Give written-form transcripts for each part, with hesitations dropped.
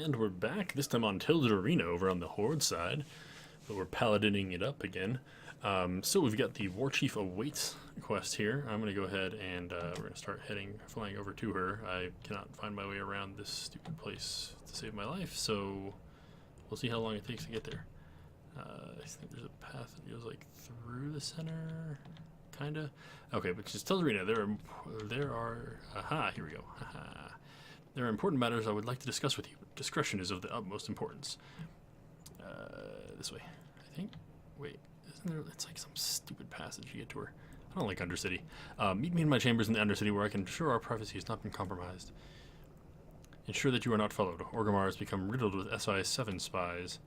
And we're back, this time on Tilted Arena over on the Horde side, but we're paladining it up again. So we've got the War Chief Awaits quest here. I'm going to go ahead and we're going to start flying over to her. I cannot find my way around this stupid place to save my life, so we'll see how long it takes to get there. I think there's a path that goes like through the center, kinda. Okay, but just Tilted Arena, there are, aha, here we go, haha. There are important matters I would like to discuss with you. Discretion is of the utmost importance. This way, I think. Wait, isn't there? It's like some stupid passage you get to her. I don't like Undercity. Meet me in my chambers in the Undercity where I can ensure our privacy has not been compromised. Ensure that you are not followed. Orgrimmar has become riddled with SI-7 spies.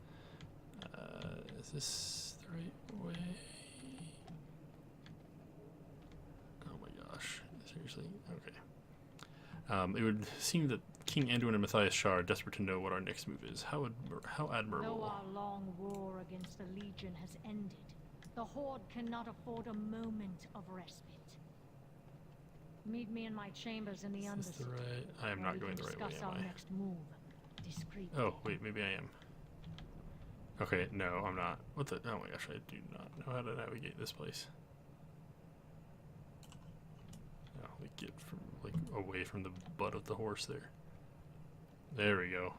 Is this the right way? Oh my gosh. Seriously? Okay. It would seem that King Anduin and Matthias Shah are desperate to know what our next move is. How admirable. Though our long war against the Legion has ended, the Horde cannot afford a moment of respite. Meet me in my chambers in the Undercity. Right? I am not going the right way, am I? Next move discreetly. Oh, wait, maybe I am. Okay, no, I'm not. What the? Oh my gosh, I do not know how to navigate this place. Oh, we get from like away from the butt of the horse there. There we go.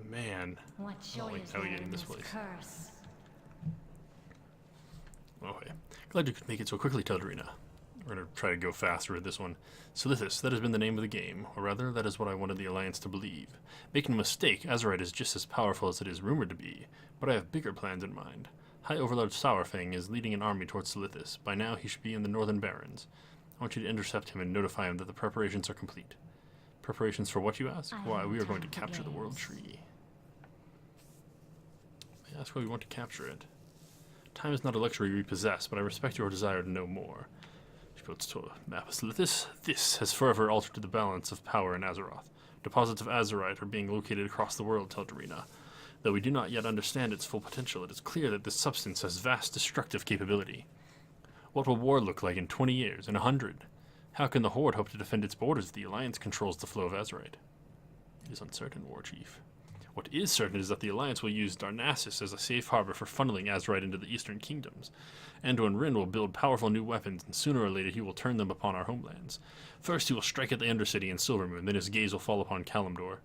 Man, What I don't like navigating this place. Curse? Okay, glad you could make it so quickly, Tilted Arena. We're gonna try to go faster with this one. Sylvanas, that has been the name of the game, or rather, that is what I wanted the Alliance to believe. Make no mistake, Azeroth is just as powerful as it is rumored to be, but I have bigger plans in mind. High Overlord Sourfang is leading an army towards Sylvanas. By now, he should be in the Northern Barrens. I want you to intercept him and notify him that the preparations are complete. Preparations for what, you ask? Why, we are going to capture the World Tree. I ask why we want to capture it. Time is not a luxury we possess, but I respect your desire to know more. She goes to a map of Sylvanas. This has forever altered the balance of power in Azeroth. Deposits of Azerite are being located across the world, Tilted Arena. Though we do not yet understand its full potential, it is clear that this substance has vast destructive capability. What will war look like in 20 years, in 100? How can the Horde hope to defend its borders if the Alliance controls the flow of Azerite? It is uncertain, War Chief. What is certain is that the Alliance will use Darnassus as a safe harbor for funneling Azerite into the Eastern Kingdoms. Anduin Wrynn will build powerful new weapons, and sooner or later he will turn them upon our homelands. First he will strike at the Undercity and Silvermoon, then his gaze will fall upon Kalimdor.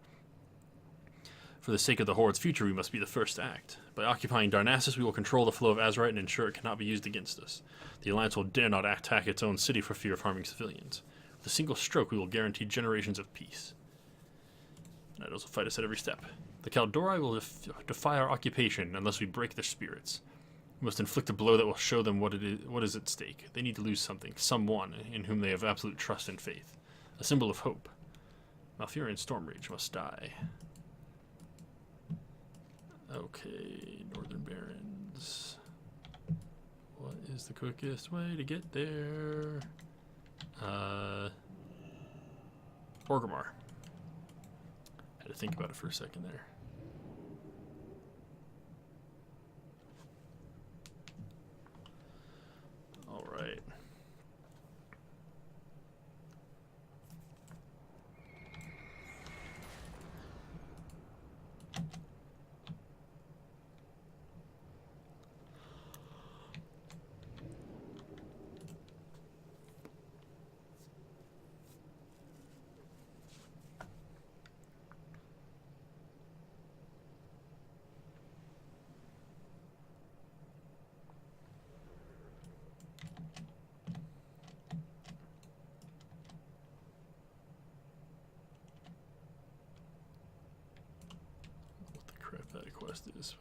For the sake of the Horde's future, we must be the first to act. By occupying Darnassus, we will control the flow of Azerite and ensure it cannot be used against us. The Alliance will dare not attack its own city for fear of harming civilians. With a single stroke, we will guarantee generations of peace. Idols will fight us at every step. The Kaldori will defy our occupation unless we break their spirits. We must inflict a blow that will show them what is at stake. They need to lose something, someone in whom they have absolute trust and faith. A symbol of hope. Malfurion Stormrage must die. Okay, Northern Barrens. What is the quickest way to get there? Orgrimmar. Had to think about it for a second there. All right. That quest is.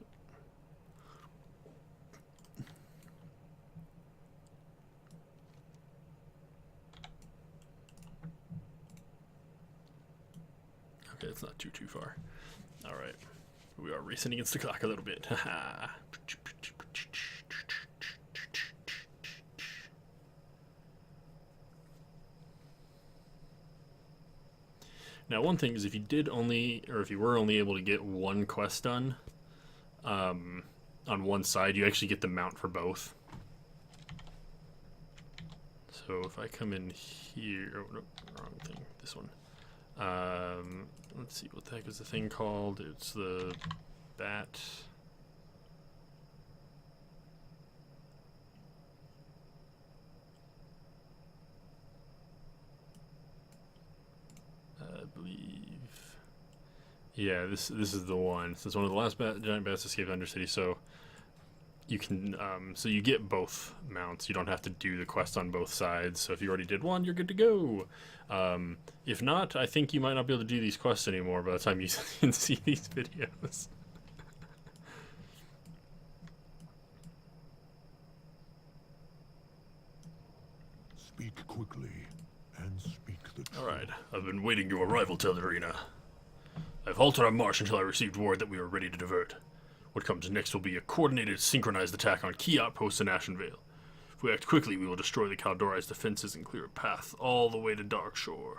Okay, it's not too far. All right, we are racing against the clock a little bit. Haha. Now, one thing is if you were only able to get one quest done on one side, you actually get the mount for both. So if I come in here, oh, no, wrong thing, this one. Let's see, what the heck is the thing called? It's the bat. I believe. Yeah, this is the one. So it's one of the last giant bats escaped Undercity. So you can so you get both mounts. You don't have to do the quest on both sides. So if you already did one, you're good to go. If not, I think you might not be able to do these quests anymore by the time you can see these videos. Speak quickly and speak the truth. Alright, I've been waiting your arrival, Tellerina. I've halted our march until I received word that we are ready to divert. What comes next will be a coordinated, synchronized attack on key outposts in Ashenvale. If we act quickly, we will destroy the Kaldorai's defenses and clear a path all the way to Darkshore.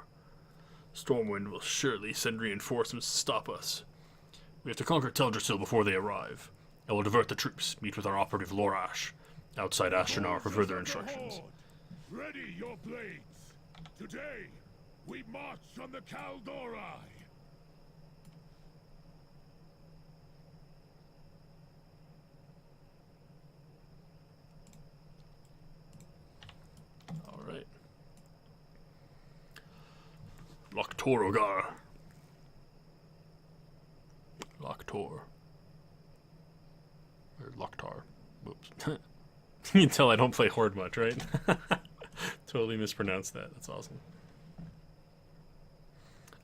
Stormwind will surely send reinforcements to stop us. We have to conquer Teldrassil before they arrive. I will divert the troops, meet with our operative Lorash, outside Ashtanar for further instructions. Ready your blades. Today, we march on the Kaldorai. Alright. Loktorogar. Loktor. Or Loktar. Whoops. You can tell I don't play Horde much, right? Totally mispronounced that. That's awesome.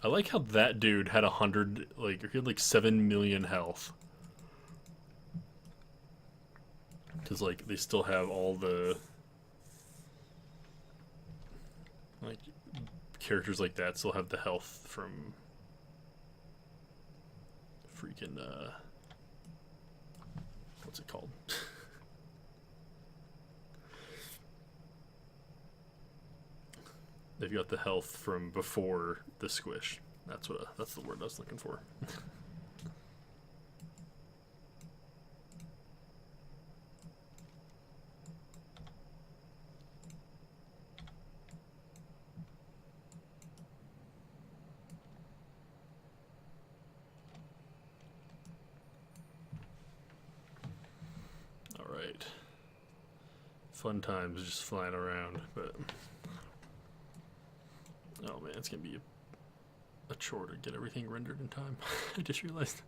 I like how that dude had 100, like, he had like 7 million health. Because, like, they still have all the, like, characters like that still have the health from freaking, what's it called? They've got the health from before the squish. That's the word I was looking for. All right. Fun times just flying around, but. Oh man, it's gonna be a chore to get everything rendered in time. I just realized.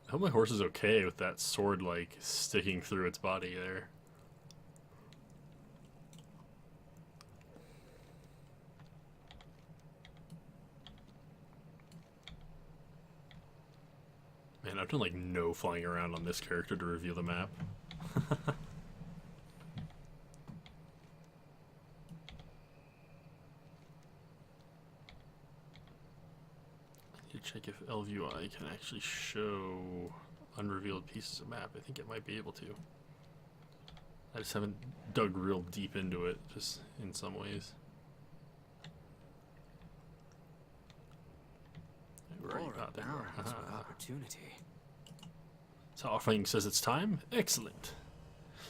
I hope my horse is okay with that sword, like, sticking through its body there. Man, I've done, like, no flying around on this character to reveal the map. Check if LVUI can actually show unrevealed pieces of map. I think it might be able to. I just haven't dug real deep into it, just in some ways. Where are you? Ah, there you are. Opportunity. So Offering says it's time? Excellent.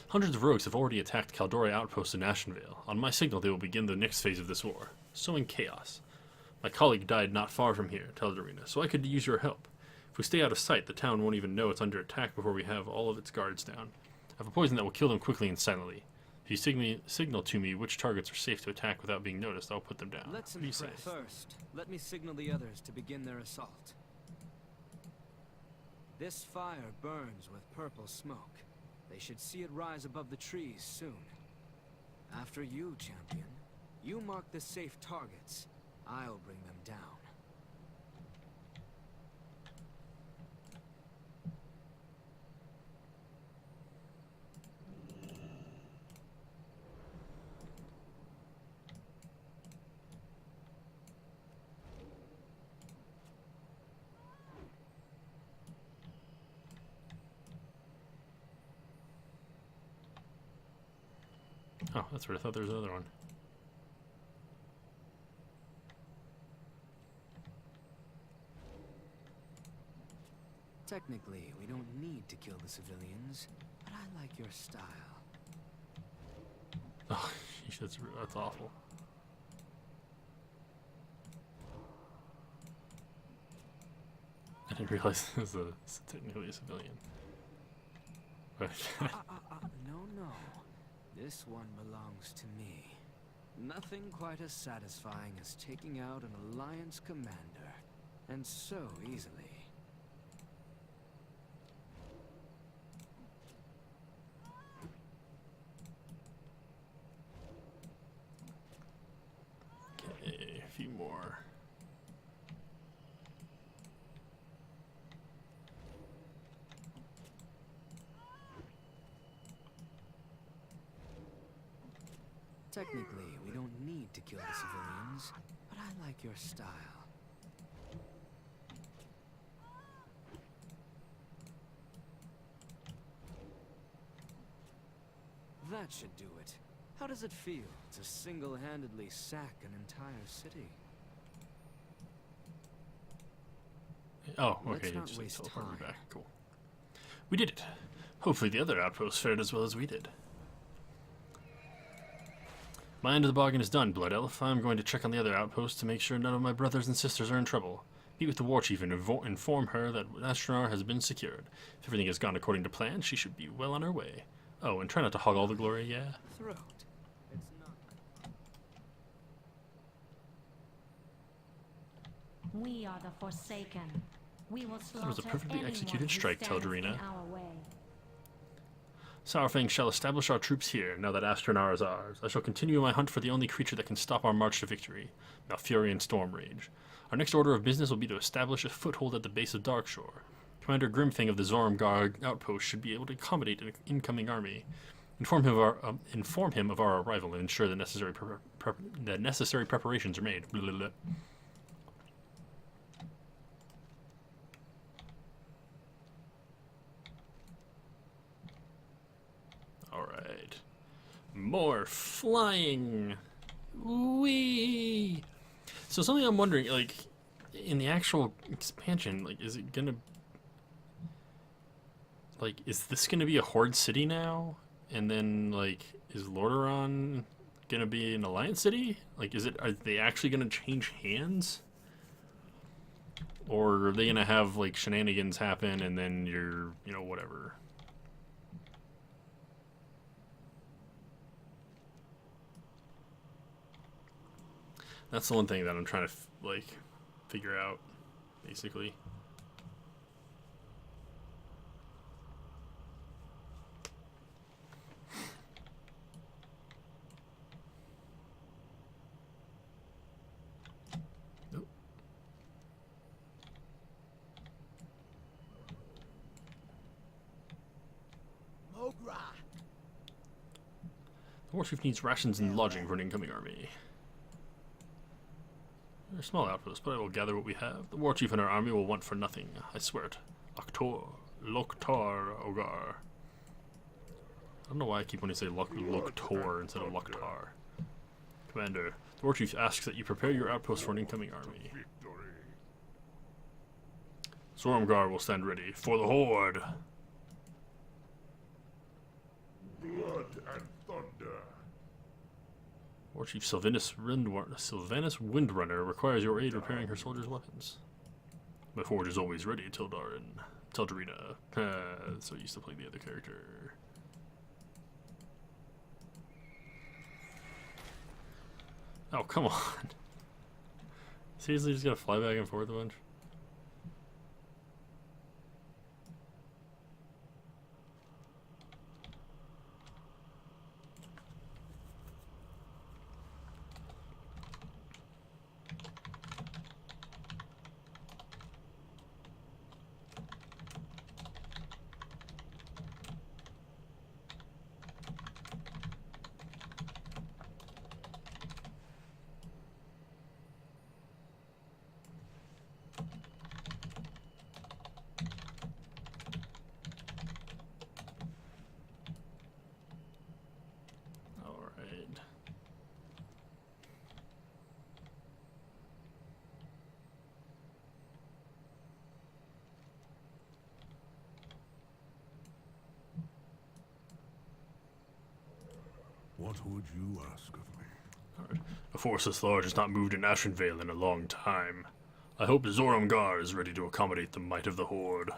Hundreds of rogues have already attacked Kaldorei outposts in Ashenvale. On my signal, they will begin the next phase of this war. Sowing chaos. My colleague died not far from here, Teldarina, so I could use your help. If we stay out of sight, the town won't even know it's under attack before we have all of its guards down. I have a poison that will kill them quickly and silently. If you signal to me which targets are safe to attack without being noticed, I'll put them down. Let's Be safe. first. Let me signal the others to begin their assault. This fire burns with purple smoke. They should see it rise above the trees soon. After you, champion, you mark the safe targets. I'll bring them down. Oh, that's weird. I thought there was another one. Technically, we don't need to kill the civilians, but I like your style. Oh, that's awful. didn't realize this was technically a civilian. No, no. This one belongs to me. Nothing quite as satisfying as taking out an Alliance commander. And so easily. Okay, a few more. Technically, we don't need to kill the civilians, but I like your style. That should do it. How does it feel to single-handedly sack an entire city? Oh, Let's okay, not just waste teleport me time. back. Cool. We did it. Hopefully the other outposts fared as well as we did. My end of the bargain is done, Blood Elf. I'm going to check on the other outposts to make sure none of my brothers and sisters are in trouble. Meet with the war chief and inform her that Astronar has been secured. If everything has gone according to plan, she should be well on her way. Oh, and try not to hog all the glory, yeah? Throat. It's not. We are the Forsaken. We will slaughter was a perfectly anyone executed who strike, stands Teldarina. in our way. Sourfang shall establish our troops here, now that Astronar is ours. I shall continue my hunt for the only creature that can stop our march to victory, Malfurion Stormrage. Our next order of business will be to establish a foothold at the base of Darkshore. Commander Grimfang of the Zormgar outpost should be able to accommodate an incoming army. Inform him of our arrival and ensure the necessary preparations are made. Blah, blah, blah. Alright. More flying! Whee! So something I'm wondering, like, in the actual expansion, like, is it gonna... Like, is this gonna be a Horde city now? And then, like, is Lordaeron gonna be an Alliance city? Like, are they actually gonna change hands? Or are they gonna have, like, shenanigans happen and then you're, you know, whatever? That's the one thing that I'm trying to, like, figure out, basically. Nope. Mogra. The war chief needs rations and lodging for an incoming army. They're a small outpost, but I will gather what we have. The war chief and our army will want for nothing. I swear it. Loktar Ogar. I don't know why I keep wanting to say Loktor instead of Loktar. Commander, the war chief asks that you prepare your outpost for an incoming army. Victory. Zormgar will stand ready for the Horde. Blood and thunder. War Chief Sylvanas Windrunner requires your aid repairing her soldiers' weapons. My forge is always ready, Teldarina. So used to play the other character. Oh, come on. Seriously, just gotta fly back and forth a bunch? What would you ask of me? Alright. A force this large has not moved in Ashenvale in a long time. I hope Zorumgar is ready to accommodate the might of the Horde.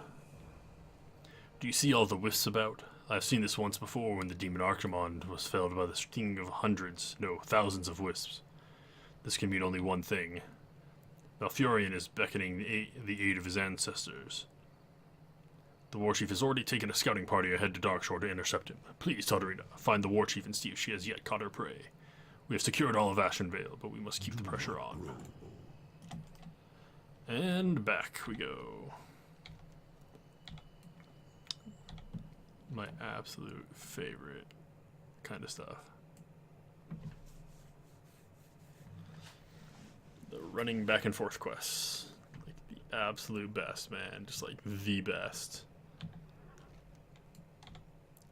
Do you see all the wisps about? I've seen this once before when the demon Archimond was felled by the sting of hundreds, no, thousands of wisps. This can mean only one thing. Malfurion is beckoning the aid of his ancestors. The Warchief has already taken a scouting party ahead to Darkshore to intercept him. Please, Todorina, find the Warchief and see if she has yet caught her prey. We have secured all of Ashenvale, but we must keep the pressure on. And back we go. My absolute favorite kind of stuff. The running back and forth quests. Like the absolute best, man. Just like the best.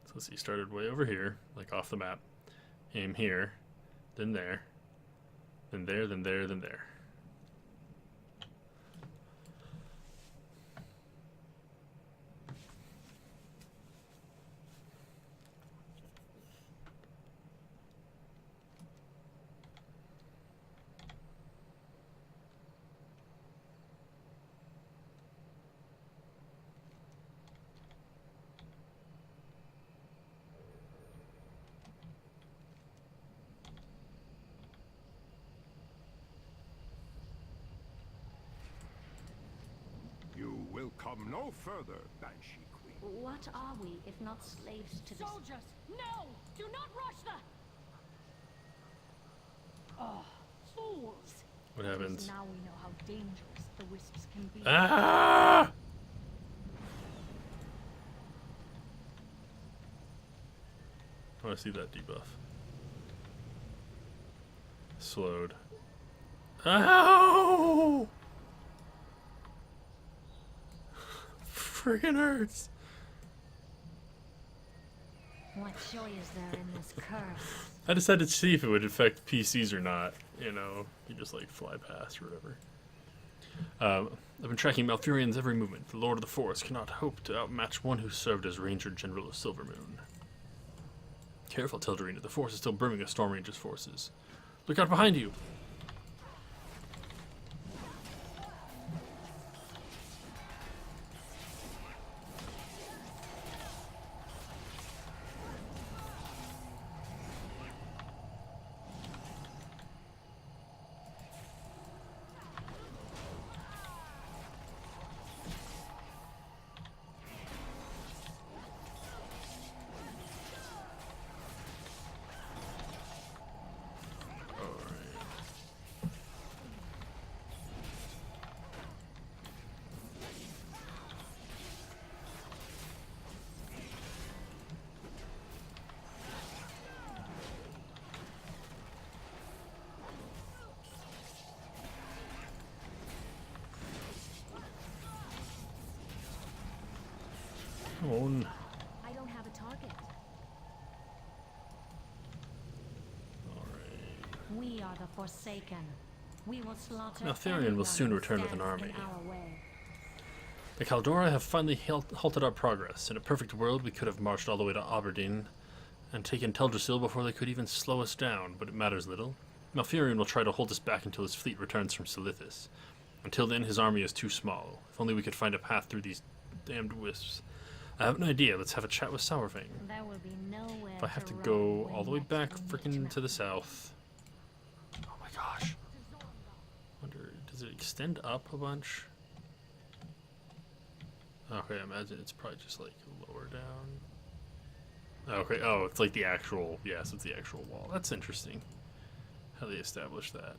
So let's see, started way over here, like off the map. Aim here, then there, then there, then there, then there. You will come no further, Banshee Queen. What are we if not slaves to this? Soldiers, no! Do not rush the... Oh, fools! What At least happens? now we know how dangerous the wisps can be. Ah! I want to see that debuff. Slowed. Ow! Friggin' hurts. What joy is there in this curse? I decided to see if it would affect PCs or not. You know, you just like fly past or whatever. I've been tracking Malfurion's every movement. The Lord of the Forest cannot hope to outmatch one who served as Ranger General of Silvermoon. Careful, Teldarina. The Forest is still brimming with Storm Ranger's forces. Look out behind you! Come on. I don't have a target. Alright. We are the Forsaken. We will slaughter Malfurion will anyone soon who return with an stands army. in our way. The Caldora have finally halted our progress. In a perfect world, we could have marched all the way to Aberdeen and taken Teldrassil before they could even slow us down, but it matters little. Malfurion will try to hold us back until his fleet returns from Silithis. Until then, his army is too small. If only we could find a path through these damned wisps. I have an idea. Let's have a chat with Sourfang. There will be nowhere If I have to run go when all the way next back we frickin' meet to the south. Oh my gosh. Wonder, does it extend up a bunch? Okay, I imagine it's probably just like lower down. Okay, oh, it's like the actual, yes, it's the actual wall. That's interesting. How they established that.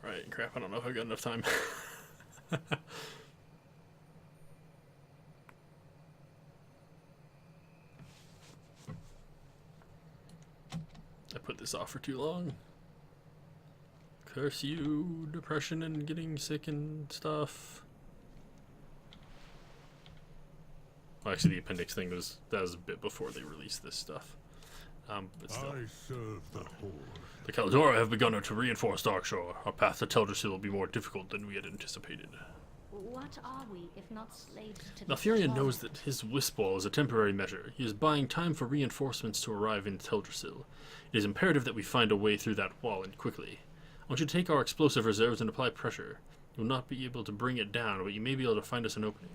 Alright, crap, I don't know if I've got enough time. I put this off for too long. Curse you, depression and getting sick and stuff. Well, actually, the appendix thing was a bit before they released this stuff. But still. I serve the Horde. The Caldora have begun to reinforce Darkshore. Our path to Teldrassil will be more difficult than we had anticipated. What are we, if not slaves to the Malfurion storm? knows that his wisp wall is a temporary measure. He is buying time for reinforcements to arrive in Teldrassil. It is imperative that we find a way through that wall, and quickly. I want you to take our explosive reserves and apply pressure. You will not be able to bring it down, but you may be able to find us an opening.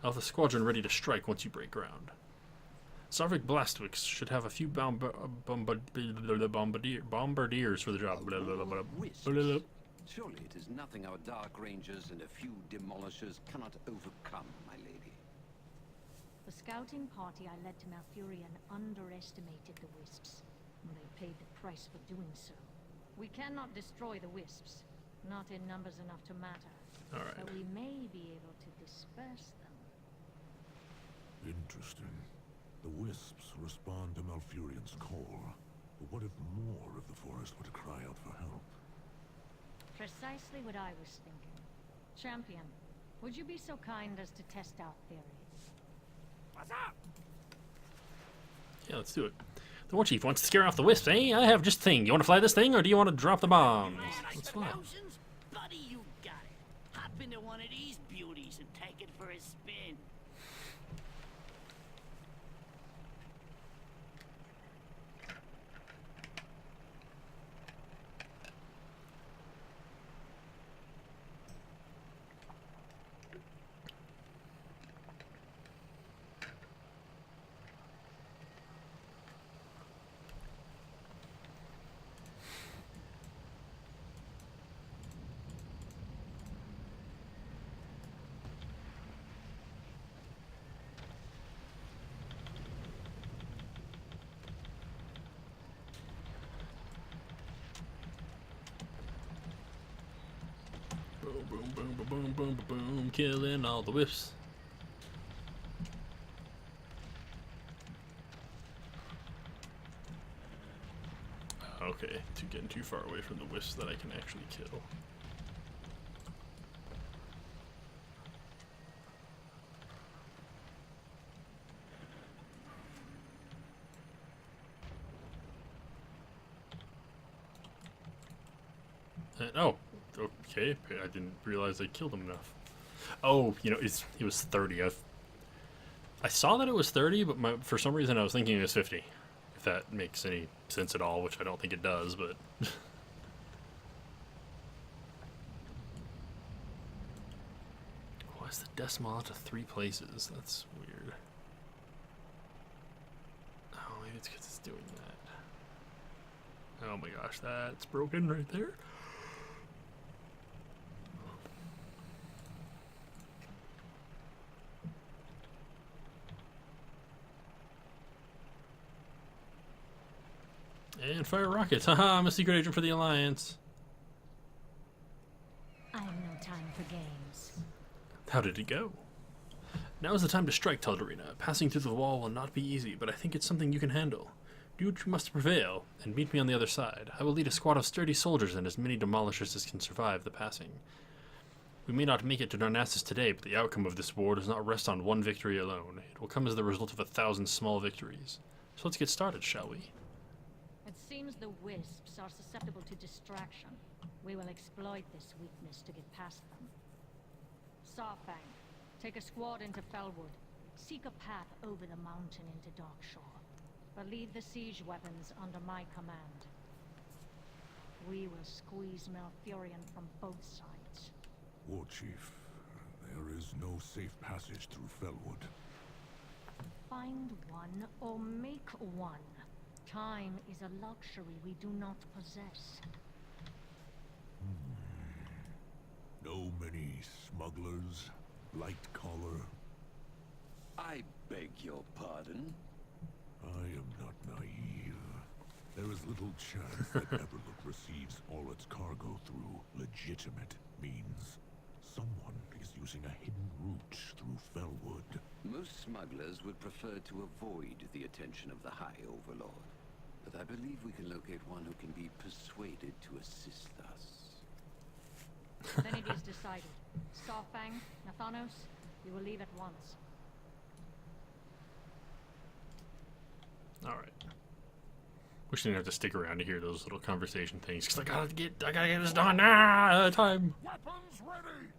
I'll have the squadron ready to strike once you break ground. Sarvik Blastwix should have a few bombardiers for the job. Wisps. Surely it is nothing our Dark Rangers and a few demolishers cannot overcome, my lady. The scouting party I led to Malfurion underestimated the wisps, and they paid the price for doing so. We cannot destroy the wisps, not in numbers enough to matter. All right. But we may be able to disperse them. Interesting. The wisps respond to Malfurion's call. But what if more of the forest were to cry out for help? Precisely what I was thinking. Champion, would you be so kind as to test our theory? What's up? Yeah, let's do it. The War Chief wants to scare off the wisps, eh? I have just a thing. You want to fly this thing, or do you want to drop the bombs? Let's fly. Buddy, you got it. Hop into one of these beauties and take it for a spin. Boom, boom, boom, boom, boom, boom, boom, killing all the wisps. Okay, getting too far away from the wisps that I can actually kill. Oh, okay. I didn't realize I killed him enough. Oh, you know, it was 30. I saw that it was 30, but for some reason I was thinking it was 50. If that makes any sense at all, which I don't think it does, but... Why is the decimal out to 3 places? That's weird. Oh, maybe it's because it's doing that. Oh my gosh, that's broken right there. And fire rockets. Haha, I'm a secret agent for the Alliance. I have no time for games. How did it go? Now is the time to strike, Teldarina. Passing through the wall will not be easy, but I think it's something you can handle. Do what you must prevail, and meet me on the other side. I will lead a squad of sturdy soldiers and as many demolishers as can survive the passing. We may not make it to Darnassus today, but the outcome of this war does not rest on one victory alone. It will come as the result of 1,000 small victories. So let's get started, shall we? It seems the wisps are susceptible to distraction. We will exploit this weakness to get past them. Sarfang, take a squad into Felwood. Seek a path over the mountain into Darkshore. But leave the siege weapons under my command. We will squeeze Malfurion from both sides. War Chief, there is no safe passage through Felwood. Find one or make one. Time is a luxury we do not possess. No many smugglers, light collar. I beg your pardon. I am not naive. There is little chance that Everlook receives all its cargo through legitimate means. Someone is using a hidden route through Felwood. Most smugglers would prefer to avoid the attention of the High Overlord. But I believe we can locate one who can be persuaded to assist us. Then it is decided. Sarfang, Nathanos, you will leave at once. Alright. Wish I didn't have to stick around to hear those little conversation things, because I gotta get this done. Time! Weapons ready!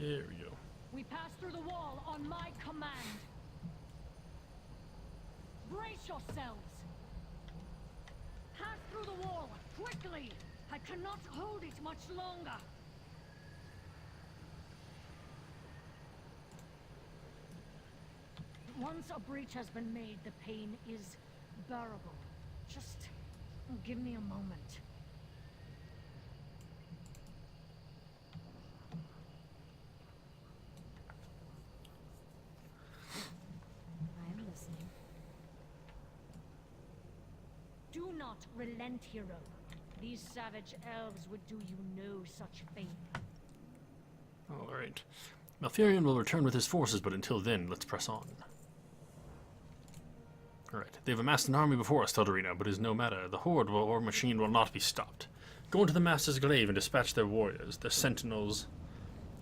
There we go. We pass through the wall on my command. Brace yourselves. Pass through the wall, quickly! I cannot hold it much longer. Once a breach has been made, the pain is bearable. Just give me a moment. I am listening. Do not relent, hero. These savage elves would do you no such favor. Alright. Malfurion will return with his forces, but until then, let's press on. Alright. They've amassed an army before us, Teldarina, but it is no matter. The Horde or machine will not be stopped. Go into the Master's Glaive and dispatch their warriors, their sentinels,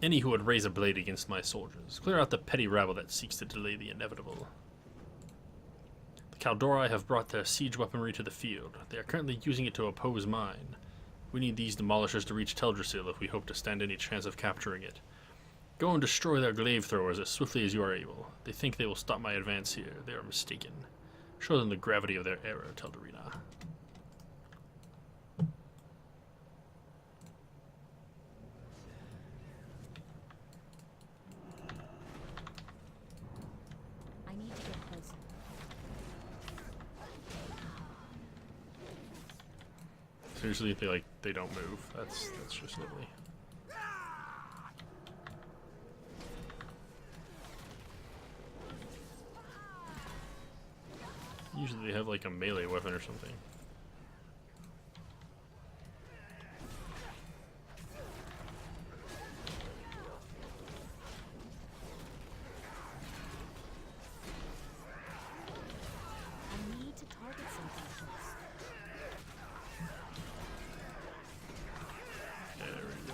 any who would raise a blade against my soldiers. Clear out the petty rabble that seeks to delay the inevitable. Kaldori have brought their siege weaponry to the field. They are currently using it to oppose mine. We need these demolishers to reach Teldrassil if we hope to stand any chance of capturing it. Go and destroy their glaive throwers as swiftly as you are able. They think they will stop my advance here. They are mistaken. Show them the gravity of their error, Teldarina. I need to get closer. Seriously, they don't move. That's just lovely. Usually they have like a melee weapon or something. I need to target something first. There we go.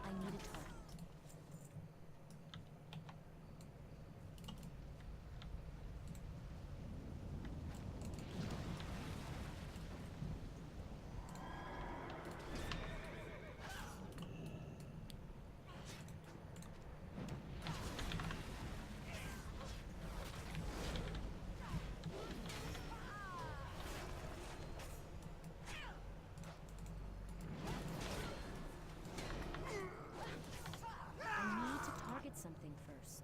I need a target. I need to target something first.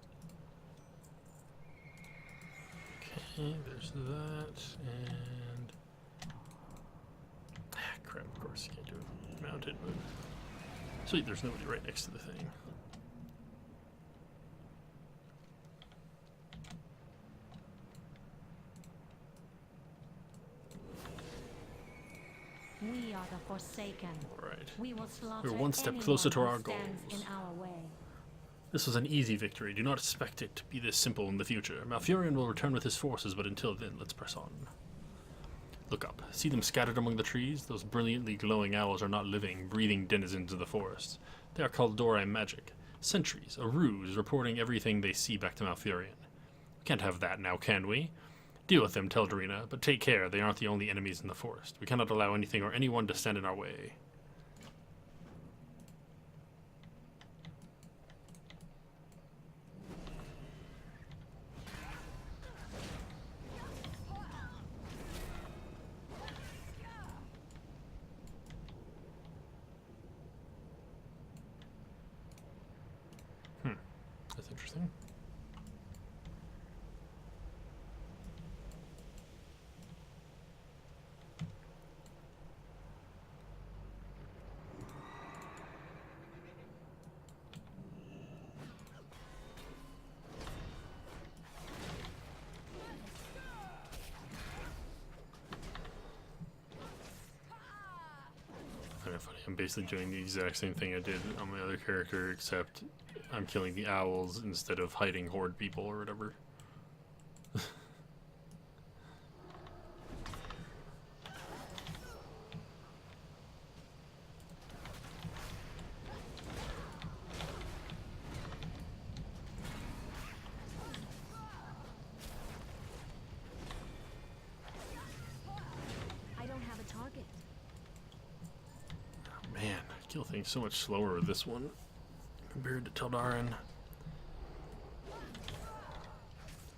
Okay, there's that, and... crap, of course, can't do it mounted, but... Sweet, there's nobody right next to the thing. We are the Forsaken. Alright. We will slaughter We're one step anyone closer to who our stands goals. in our way. This was an easy victory. Do not expect it to be this simple in the future. Malfurion will return with his forces, but until then, let's press on. Look up. See them scattered among the trees? Those brilliantly glowing owls are not living, breathing denizens of the forest. They are called Dori magic. Sentries, a ruse, reporting everything they see back to Malfurion. We can't have that now, can we? Deal with them, Teldarina, but take care. They aren't the only enemies in the forest. We cannot allow anything or anyone to stand in our way. That's interesting. Kind of funny. I'm basically doing the exact same thing I did on my other character, except I'm killing the owls instead of hiding horde people or whatever. kill things so much slower with this one compared to Teldarin.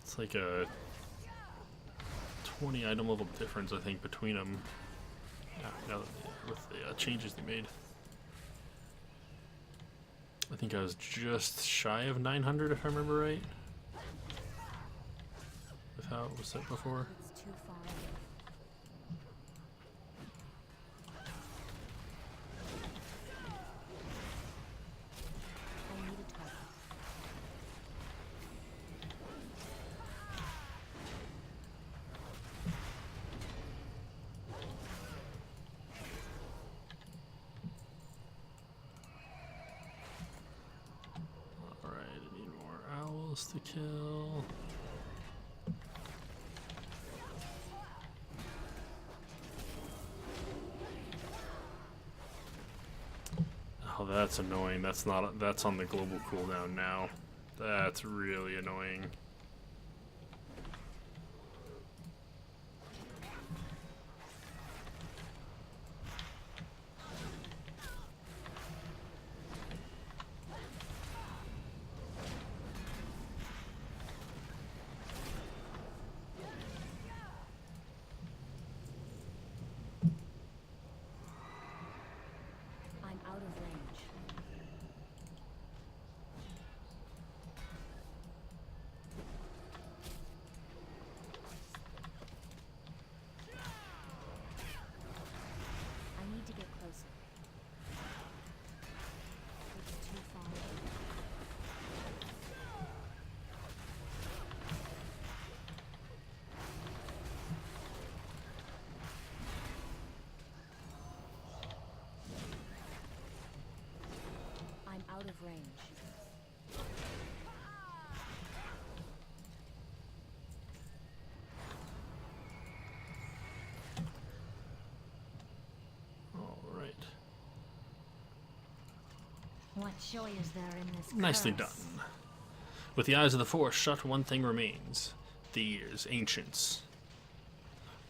It's like a 20 item level difference, I think, between them. Yeah, now that with the changes they made. I think I was just shy of 900 if I remember right. With how it was set before. It's too far. I need a target. Alright, I need more owls to kill. Oh, that's annoying. That's not. That's on the global cooldown now. That's really annoying. I'm out of range. I need to get closer. It's too far. I'm out of range. All right. What joy is there in this? Nicely curse? done. With the eyes of the forest shut, one thing remains. The ears, ancients.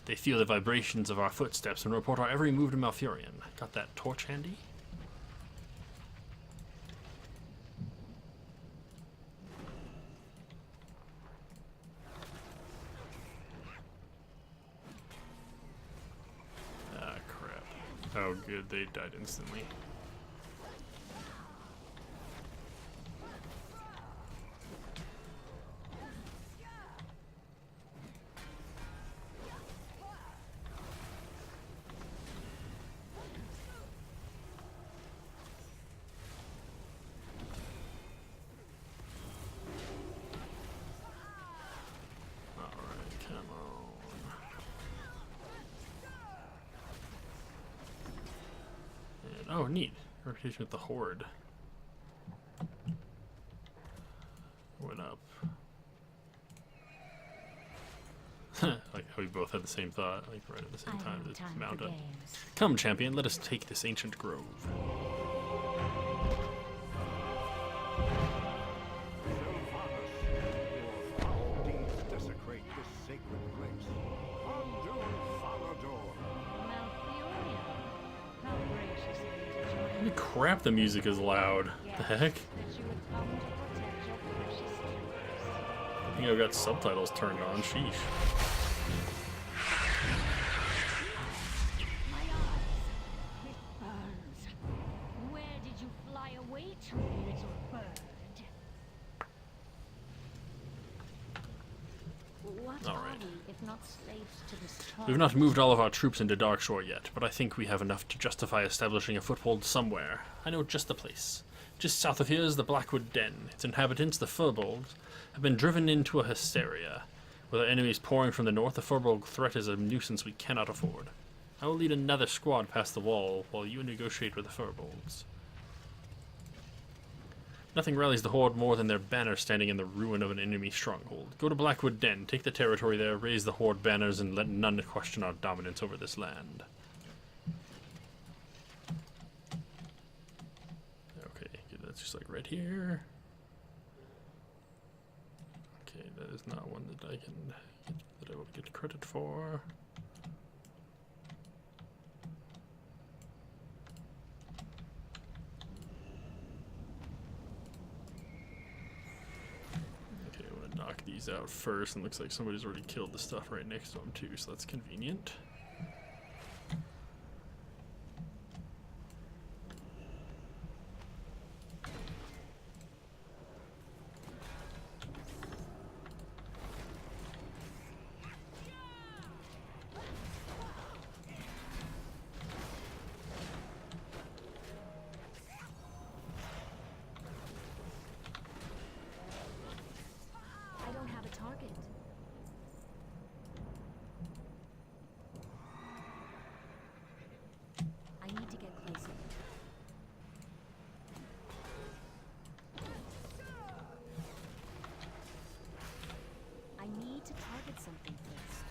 They feel the vibrations of our footsteps and report our every move to Malfurion. Got that torch handy? Ah, crap. Oh, good, they died instantly. Alright, come on. And, oh, neat. Reputation with the Horde. Went up. Like how we both had the same thought, like right at the same I time have to time mount for up. games. Come, champion, let us take this ancient grove. Sylvanas, your foul deeds desecrate this sacred place. Undo Falador. Malfurion. How gracious of you to join Holy crap, the music is loud. The heck? that you would come to protect your precious treasures. I think I've got subtitles turned on, sheesh. My eyes. It burns. Where did you fly away to, little bird? What All are right. we, if not slaves to this torment? We've not moved all of our troops into Darkshore yet, but I think we have enough to justify establishing a foothold somewhere. I know just the place. Just south of here is the Blackwood Den. Its inhabitants, the Furbolgs, have been driven into a hysteria. With our enemies pouring from the north, the Furbolg threat is a nuisance we cannot afford. I will lead another squad past the wall, while you negotiate with the Furbolgs. Nothing rallies the Horde more than their banner standing in the ruin of an enemy stronghold. Go to Blackwood Den, take the territory there, raise the Horde banners, and let none question our dominance over this land. Okay, good, that's just like right here. Okay, that is not one that I can that I will get credit for. these out first, and looks like somebody's already killed the stuff right next to them too, so that's convenient. I don't have a target. I need to get closer. I need to target something first.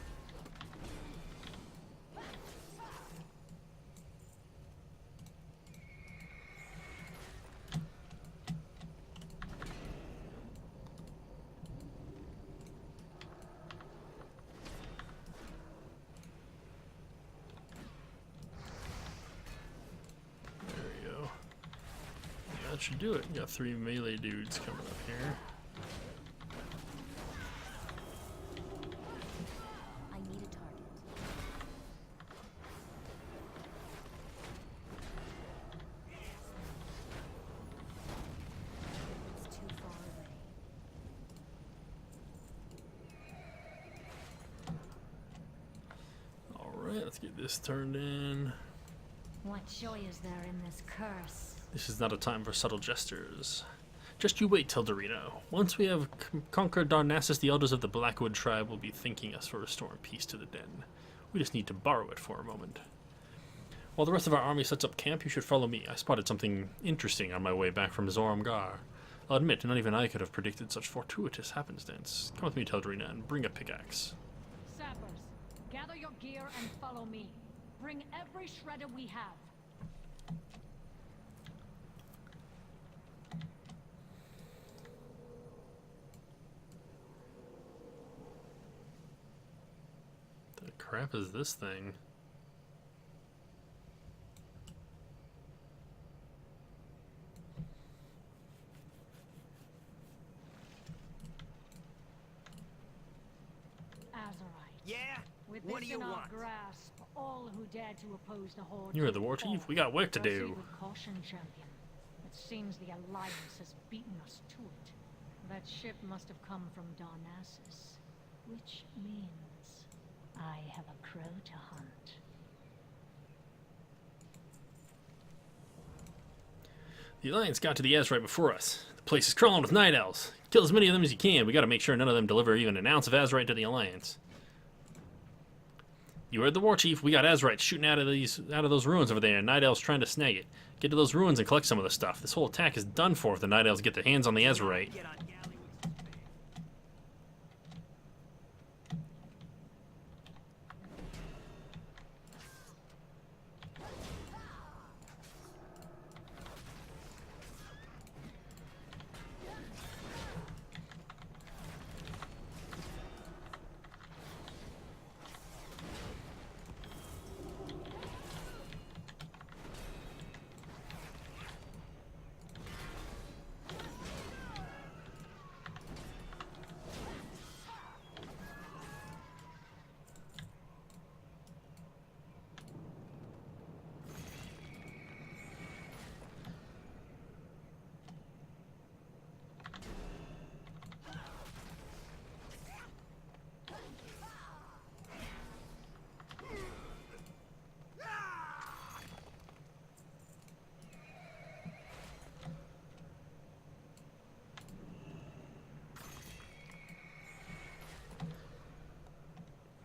There we go. Yeah, that should do it. We got 3 melee dudes coming up here. I need a target. It's too far away. Alright, let's get this turned in. What joy is there in this curse? This is not a time for subtle gestures. Just you wait, Tildarino. Once we have conquered Darnassus, the elders of the Blackwood tribe will be thanking us for restoring peace to the den. We just need to borrow it for a moment. While the rest of our army sets up camp, you should follow me. I spotted something interesting on my way back from Zoramgar. I'll admit, not even I could have predicted such fortuitous happenstance. Come with me, Teldraina, and bring a pickaxe. Sappers, gather your gear and follow me. Bring every shredder we have. The crap is this thing? Azerite. Yeah? With What this do you in our want? grasp, all who dare to oppose the Horde. You're will the war fall. chief. We got work to Proceed do. with caution, champion. It seems the Alliance has beaten us to it. That ship must have come from Darnassus, which means I have a crow to hunt. The Alliance got to the Azerite before us. The place is crawling with night owls. Kill as many of them as you can. We gotta make sure none of them deliver even an ounce of Azerite to the Alliance. You heard the war chief. We got Azerites shooting out of those ruins over there, and night owls trying to snag it. Get to those ruins and collect some of the stuff. This whole attack is done for if the night owls get their hands on the Azerite. Get on galley with some man.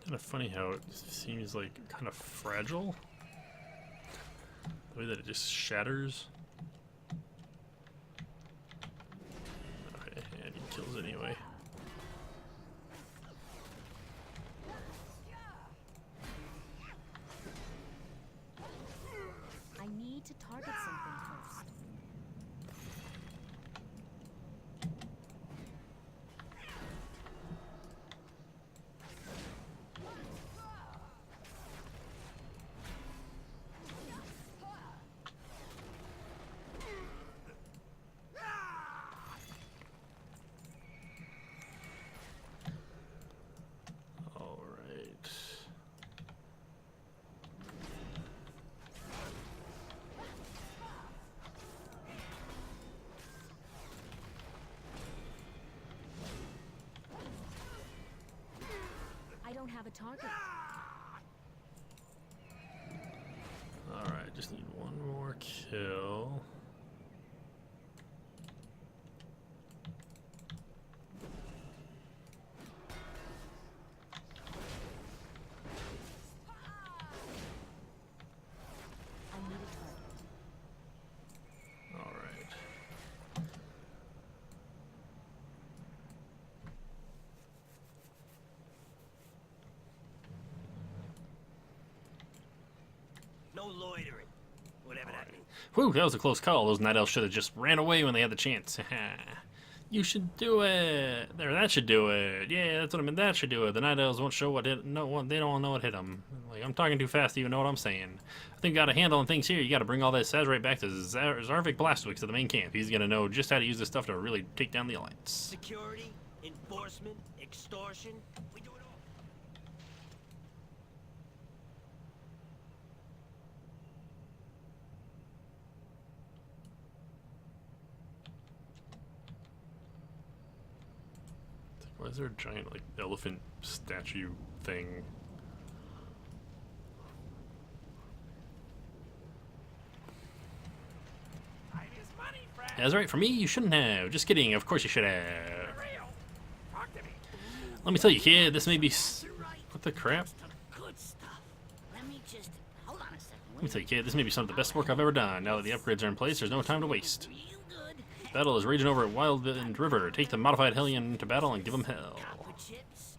Kind of funny how it seems like kind of fragile. The way that it just shatters. Okay, and he kills anyway. I need to target something first. don't have a target. Alright, just need one more kill. I need a target. Alright. No loitering. Whatever that means. Whew, that was a close call. Those night elves should have just ran away when they had the chance. You should do it. There, that should do it. Yeah, that's what I mean. That should do it. The night elves won't show what hit. No one. They don't know what hit them. Like, I'm talking too fast to even know what I'm saying. I think you got a handle on things here. You got to bring all that Sazerac back to Zarvik Blastwick to the main camp. He's gonna know just how to use this stuff to really take down the Alliance. Security, enforcement, extortion. We do it all. Why is there a giant like elephant statue thing? That's right, for me, you shouldn't have. Just kidding, of course you should have. Let me tell you, kid, this may be. What the crap? Good stuff. Let me just hold on a second. Let me tell you, kid, this may be some of the best work I've ever done. Now that the upgrades are in place, there's no time to waste. Real good. Battle is raging over at Wildwind River. Take the modified Hellion to battle and give them hell. Copper chips,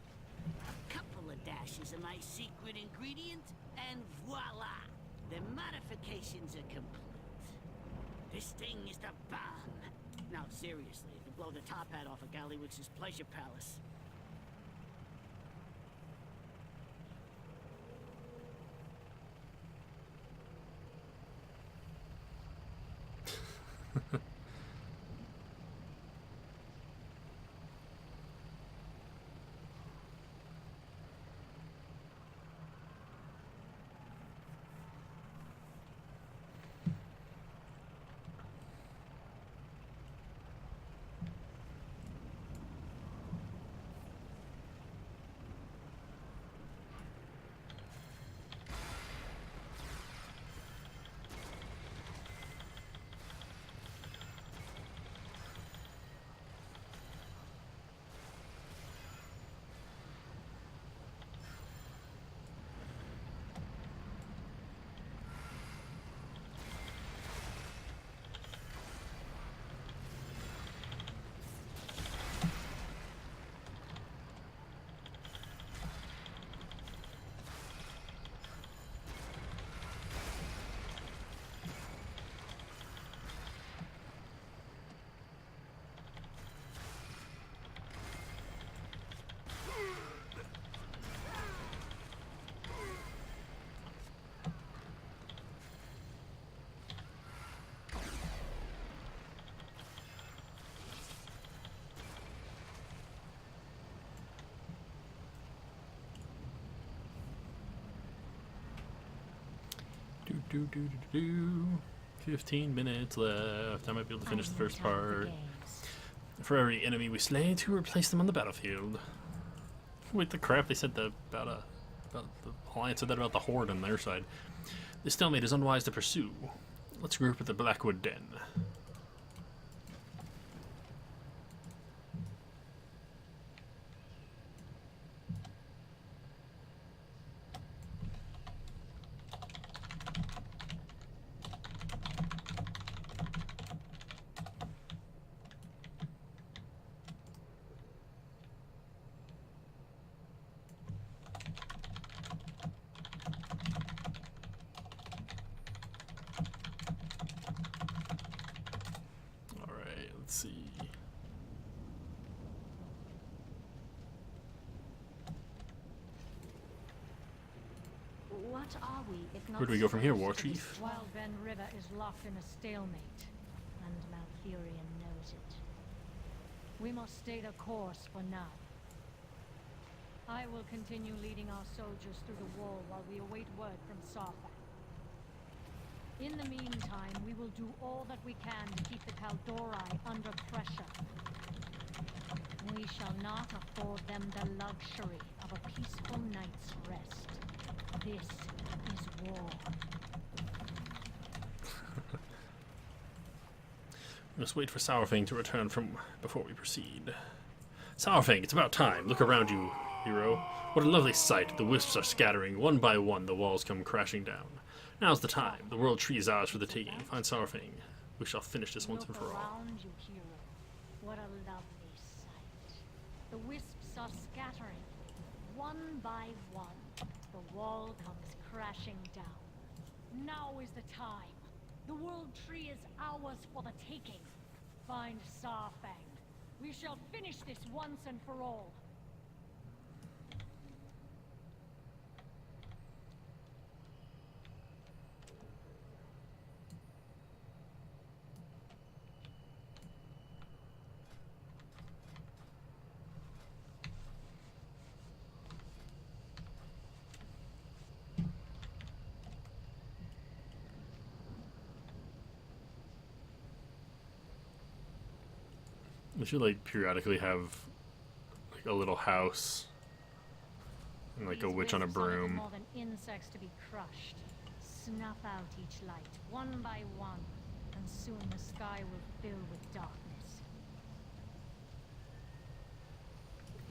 a couple of dashes of my secret ingredient, and voila! The modifications are complete. This thing is the bomb. Now, seriously, it could blow the top hat off of Gallywitz's pleasure palace. Do. 15 minutes left. I might be able to finish the first part. For every enemy we slay, to replace them on the battlefield. Wait, the crap they said about the Alliance said that about the Horde on their side. This stalemate is unwise to pursue. Let's group at the Blackwood Den. Let's see. What are we if not Where do we go from here, War supposed to Chief? be- Wildben River is locked in a stalemate, and Malfurion knows it. We must stay the course for now. I will continue leading our soldiers through the wall while we await word from Sarfang. In the meantime, we will do all that we can to keep the Kaldori under pressure. We shall not afford them the luxury of a peaceful night's rest. This is war. We must wait for Sourfang to return from before we proceed. Sourfang, it's about time. Look around you, hero. What a lovely sight. The wisps are scattering. One by one, the walls come crashing down. Now's the time. The world tree is ours for the taking. Find Sourfang. We shall finish this once and for all. Look around you, hero. What a lovely sight. The wisps are scattering. One by one, the wall comes crashing down. Now is the time. The world tree is ours for the taking. Find Sourfang. We shall finish this once and for all. We should like periodically have like a little house and like a These witch on a wisps are little broom. more than insects to be crushed. Snuff out each light, one by one, and soon the sky will fill with darkness.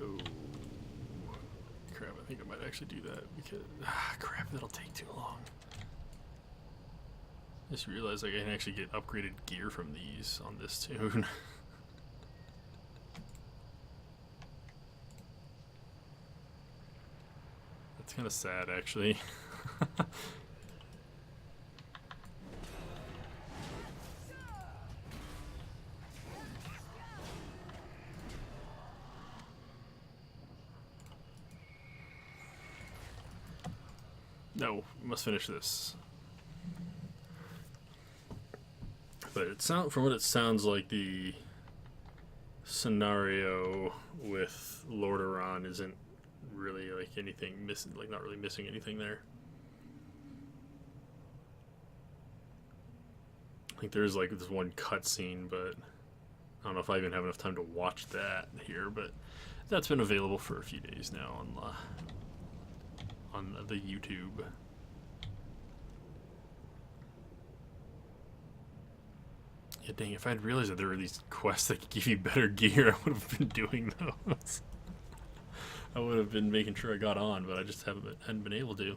Oh crap! I think I might actually do that because crap, that'll take too long. I just realized like I can actually get upgraded gear from these on this tune. That's kind of sad, actually. No, we must finish this. But from what it sounds like, the scenario with Lordaeron isn't really like anything missing, like not really missing anything there. I think there's like this one cutscene, but I don't know if I even have enough time to watch that here. But that's been available for a few days now on the YouTube. Yeah, dang! If I'd realized that there were these quests that could give you better gear, I would have been doing those. I would have been making sure I got on, but I just hadn't been able to.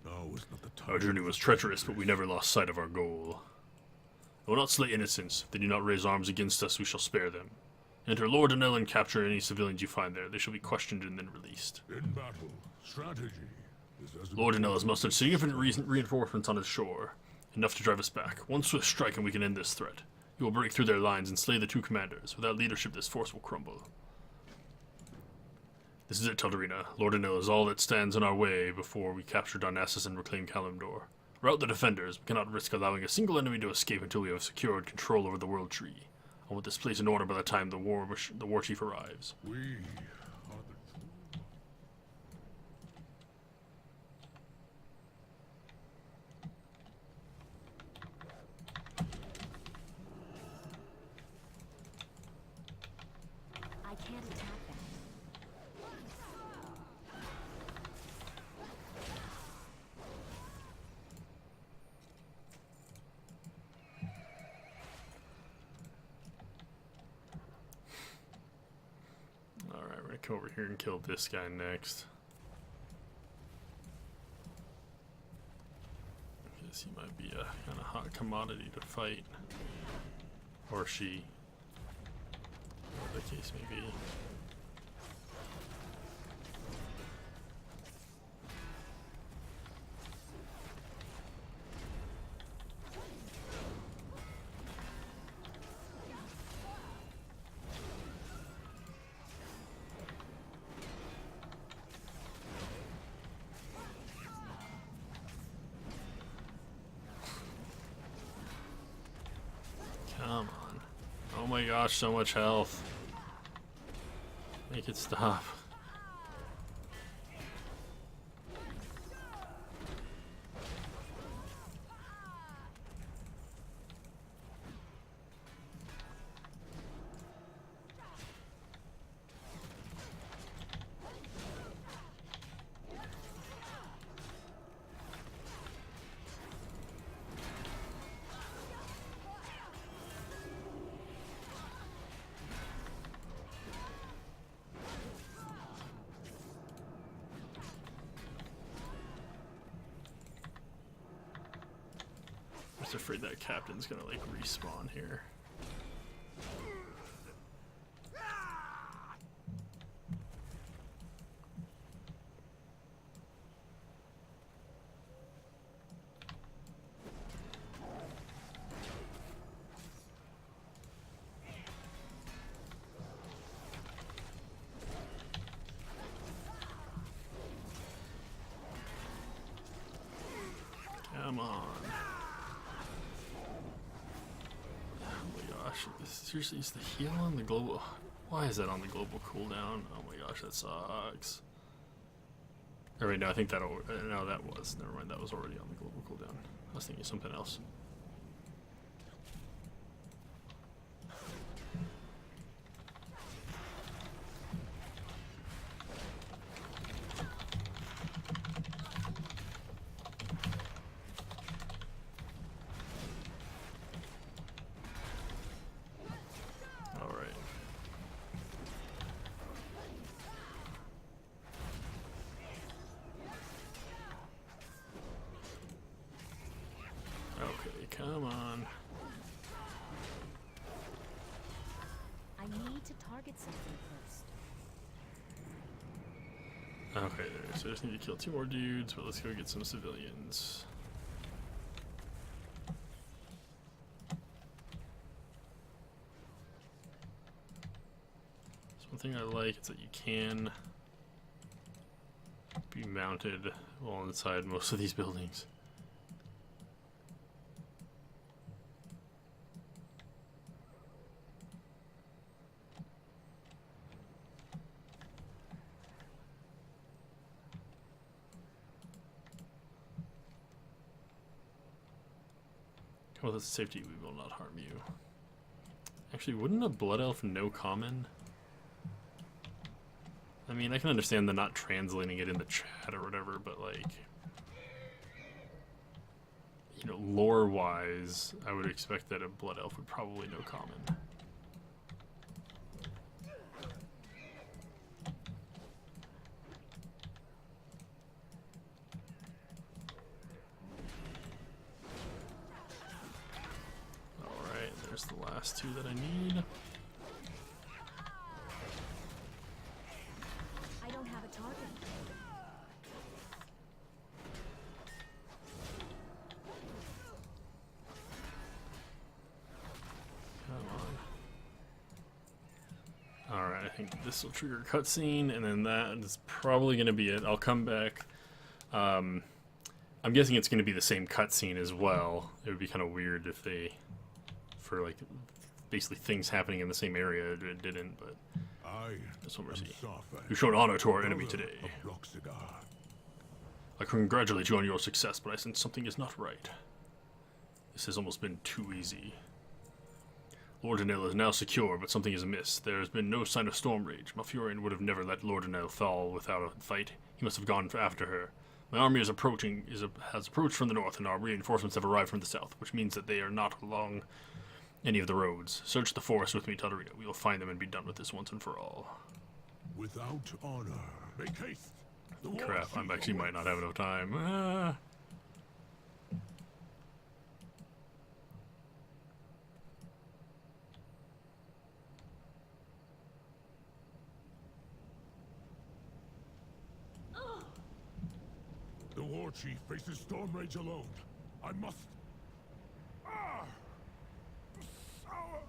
Now is not the time. Our journey was treacherous, but we never lost sight of our goal. I will not slay innocents. If they do not raise arms against us, we shall spare them. Enter Lordaeron and capture any civilians you find there. They shall be questioned and then released. In battle, strategy is as Lordaeron has mustered significant reinforcements on his shore, enough to drive us back. One swift strike and we can end this threat. You will break through their lines and slay the two commanders. Without leadership, this force will crumble. This is it, Teldarina. Lordaeron is all that stands in our way before we capture Darnassus and reclaim Kalimdor. Rout the defenders. We cannot risk allowing a single enemy to escape until we have secured control over the World Tree. I want this place in order by the time the war chief arrives. we are the true. I can't attack them. Alright, we're gonna come over here and kill this guy next. Because he might be a kind of hot commodity to fight. Or she. Whatever the case may be. Come on. Oh my gosh, so much health. Make it stop. just afraid that captain's gonna like respawn here. Come on. Oh my gosh. Seriously, is the heal on the global? Why is that on the global cooldown? Oh my gosh, that sucks. Or wait, no, I think that, no, that was, never mind, that was already on the global cooldown. I was thinking something else. Come on. I need to target something first. Okay, there. So I just need to kill 2 more dudes, but let's go get some civilians. So one thing I like is that you can be mounted while inside most of these buildings. Well, that's safety, we will not harm you. Actually, wouldn't a blood elf know common? I mean, I can understand the not translating it in the chat or whatever, but like, you know, lore-wise, I would expect that a blood elf would probably know common. The last 2 that I need. I don't have a target. Come on. Alright, I think this will trigger a cutscene, and then that is probably going to be it. I'll come back. I'm guessing it's going to be the same cutscene as well. It would be kind of weird if they, for like basically things happening in the same area, it didn't, but that's what we're seeing. You showed honor to our enemy today. I congratulate you on your success, but I sense something is not right. This has almost been too easy. Lord Danelle is now secure, but something is amiss. There has been no sign of storm rage. Malfurion would have never let Lord Danelle fall without a fight. He must have gone after her. My army is has approached from the north, and our reinforcements have arrived from the south, which means that they are not along any of the roads. Search the forest with me, Todorito. We will find them and be done with this once and for all. Without honor, make haste. Crap, I actually might not have enough time. Ah. The war chief faces storm rage alone. I must. Sour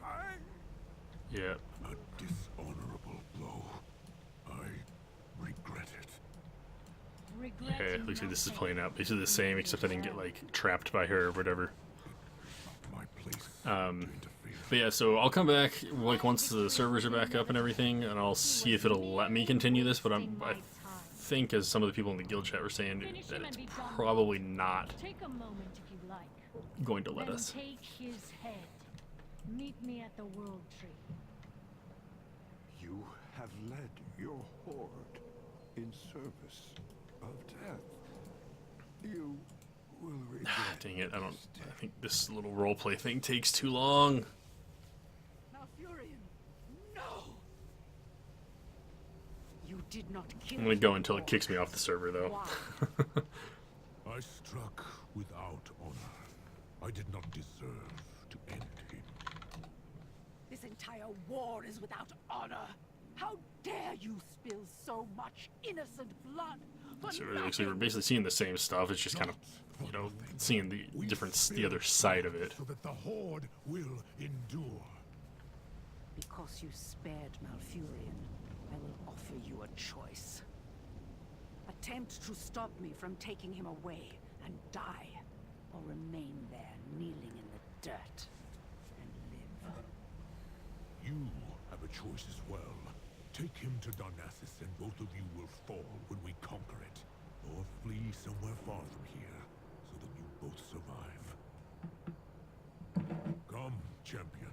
fang. Yeah. A dishonorable blow. I regret it. Okay, looks like this is playing out basically the same, except I didn't get like trapped by her or whatever. My place. But yeah, so I'll come back like once the servers are back up and everything, and I'll see if it'll let me continue this. But I think, as some of the people in the guild chat were saying, that it's probably not Take a moment if you like. going to let Then us. take his head. Meet me at the World Tree. You have led your horde in service of death. You will regret. Dang it, I think this little roleplay thing takes too long. Malfurion, no! You did not kill I'm gonna go until it kicks me off the server, though. I struck without honor. I did not deserve to end him. This entire war is without honor. How dare you spill so much innocent blood for So nothing? we're basically seeing the same stuff. It's just kind of, you know, seeing the the other side of it. So that the Horde will endure. Because you spared Malfurion, I will offer you a choice. Attempt to stop me from taking him away and die, or remain there kneeling in the dirt and live. You have a choice as well. Take him to Darnassus and both of you will fall when we conquer it. Or flee somewhere far from here, so that you both survive. Come, champion.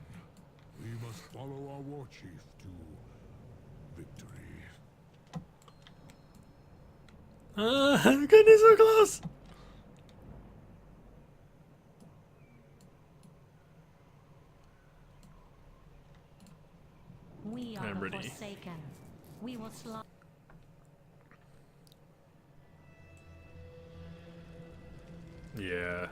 We must follow our war chief to victory. Goodness, so close! We are I'm the ready. Forsaken. We will slaughter. Yeah.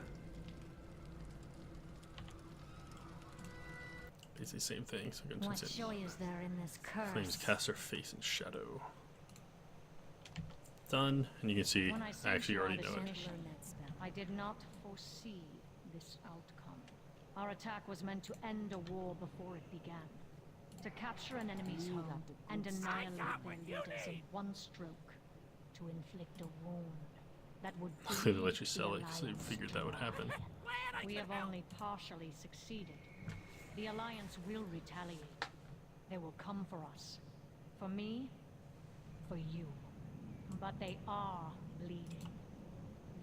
It's the same thing. So What joy is there in this curse? Flames cast her face in shadow. Done, and you can see When I sent actually you already on know this it. mission, I did not foresee this outcome. Our attack was meant to end a war before it began. To capture an enemy's home and annihilate their leaders in one stroke. To inflict a wound that would They bleed let you the sell it because they Alliance. figured that would happen. We have only partially succeeded. The Alliance will retaliate. They will come for us. For me, for you. But they are bleeding.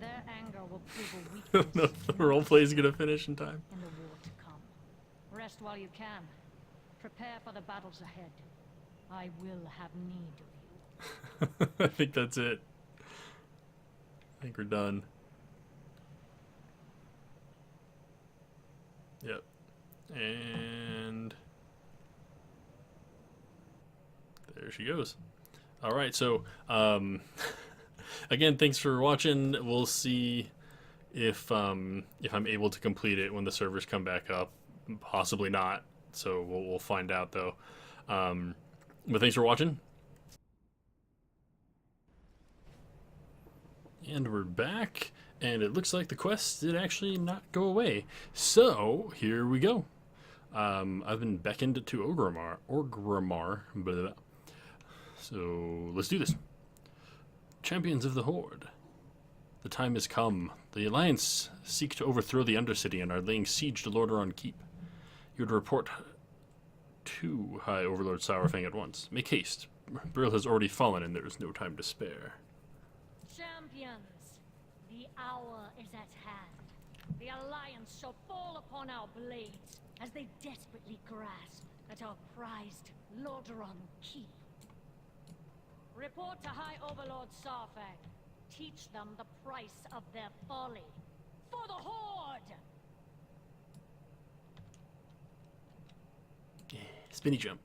Their anger will prove a I don't know weakness if the roleplay is gonna finish in time. in the war to come. Rest while you can. Prepare for the battles ahead. I will have need of you. I think that's it. I think we're done. Yep. And there she goes. All right, so again, thanks for watching. We'll see if I'm able to complete it when the servers come back up. Possibly not. So we'll find out though. But thanks for watching. And we're back, and it looks like the quest did actually not go away. So here we go. I've been beckoned to Orgrimmar, blah, blah, blah. So let's do this. Champions of the Horde. The time has come. The Alliance seek to overthrow the Undercity and are laying siege to Lordaeron Keep. You would report to High Overlord Sourfang at once. Make haste. Brill has already fallen and there is no time to spare. Champions, the hour is at hand. The Alliance shall fall upon our blades as they desperately grasp at our prized Lordaeron Keep. Report to High Overlord Sarfang. Teach them the price of their folly. For the Horde! Yeah, spinny jump.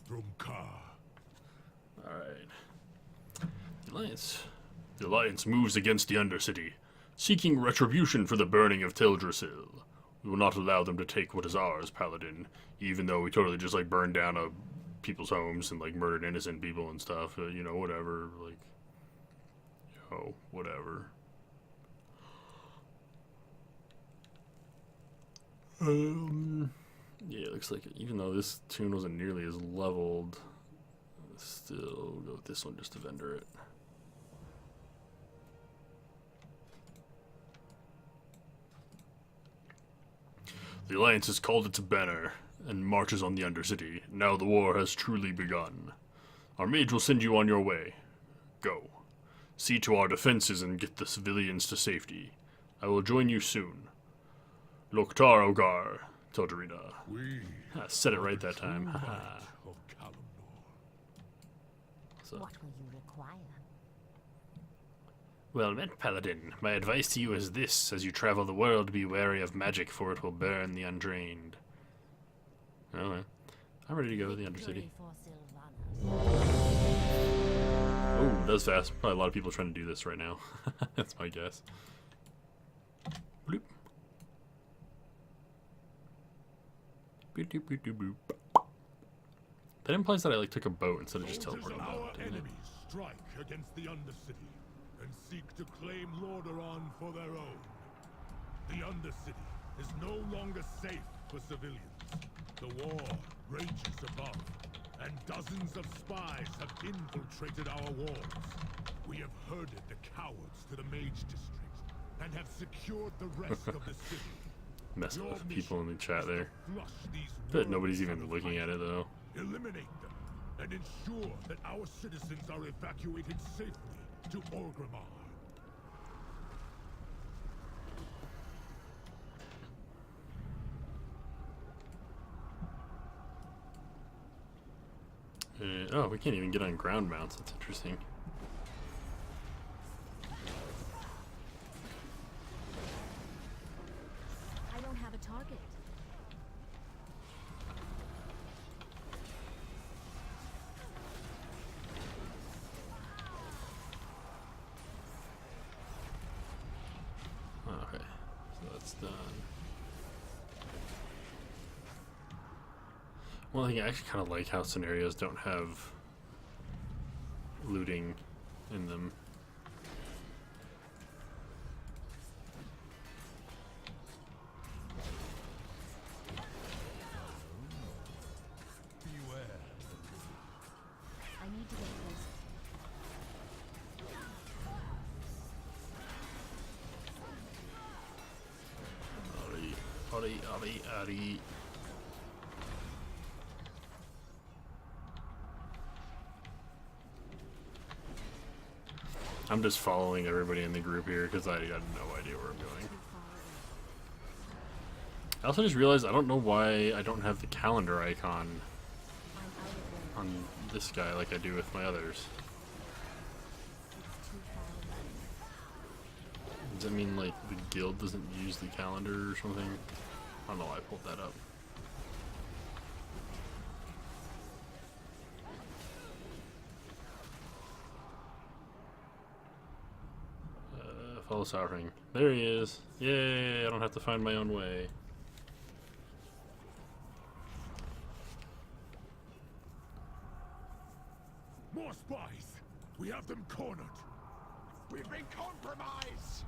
Drumka. Alright. The Alliance moves against the Undercity, seeking retribution for the burning of Teldrassil. We will not allow them to take what is ours, Paladin, even though we totally just, like, burned down people's homes and, like, murdered innocent people and stuff. You know, whatever. Like, you know, whatever. Yeah, it looks like even though this tune wasn't nearly as leveled, still go with this one just to vendor it. The Alliance has called its banner and marches on the Undercity. Now the war has truly begun. Our mage will send you on your way. Go. See to our defenses and get the civilians to safety. I will join you soon. Loktar Ogar, Todorina. We I said it right that time. Haha. of Kalimdor. So, What will you require? well met, Paladin. My advice to you is this: as you travel the world, be wary of magic, for it will burn the untrained. Okay. I'm ready to go to the Undercity. Victory for Sylvanas. Oh, that's fast. Probably a lot of people trying to do this right now. That's my guess. Bloop. Boop, doop, boop, doop, boop. That implies that I like took a boat instead of just Soldiers teleporting of down. our Didn't it? enemies strike against the Undercity and seek to claim Lordaeron for their own. The Undercity is no longer safe for civilians. The war rages above, and dozens of spies have infiltrated our walls. We have herded the cowards to the Mage District and have secured the rest of the city. Messing Your with people in the mission chat is to there. flush these Bet nobody's worms even of looking at it though. Eliminate them and ensure that our citizens are evacuated safely to Orgrimmar. Oh, we can't even get on ground mounts. That's interesting. I don't have a target. Okay, so that's done. One thing I actually kind of like how scenarios don't have looting in them. I need to get closer. Ari. I'm just following everybody in the group here because I got no idea where I'm going. Too far away. I also just realized I don't know why I don't have the calendar icon I'm out of range. on this guy like I do with my others. It's too far away. Does that mean like the guild doesn't use the calendar or something? I don't know why I pulled that up. Follow Sovereign. There he is. Yay, I don't have to find my own way. More spies! We have them cornered! We've been compromised!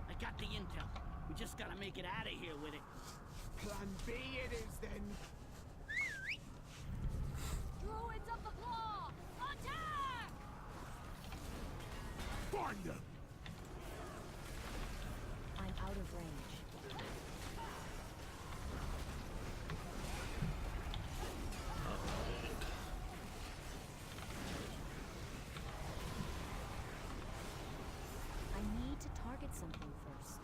I got the intel. We just gotta make it out of here with it. Plan B it is then. Druids of the Claw! Attack! Find them! I'm out of range. I need to target something first.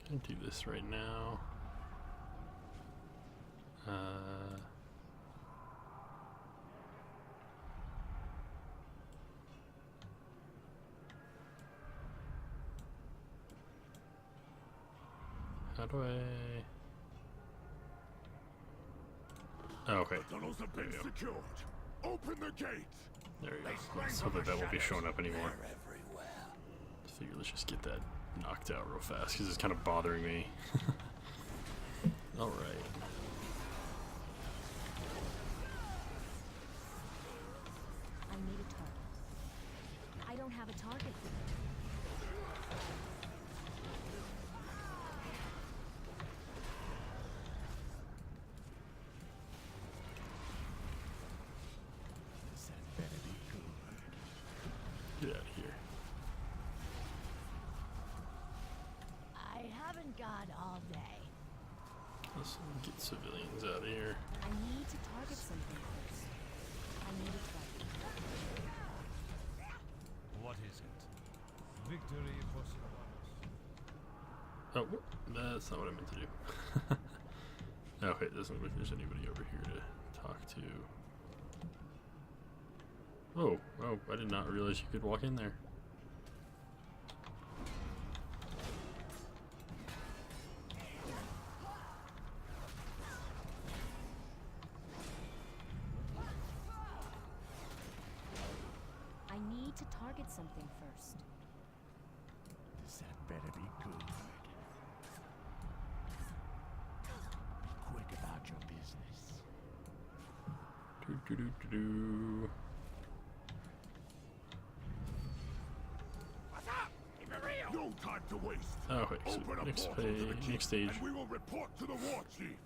Can't do this right now. How do I? Oh, okay. Tunnels have been There we go. secured. Open the gate! There you go. Let's hope that won't be showing up anymore. I figure let's just get that knocked out real fast because it's kind of bothering me. All right. I need a target. I don't have a target. This had better be good. Get out of here. I haven't got all day. Let's get civilians out of here. I need to target something first. I need a target. What is it? Victory for Sylvanas. Oh, that's not what I meant to do. Okay, it doesn't look like there's anybody over here to talk to. Oh, I did not realize you could walk in there. target something first. That better be good. Be quick about your business. Do. What's up? Keep it real. No time to waste. Oh wait, so Open a next portal to the page, keep, next stage. and we will report to the war chief.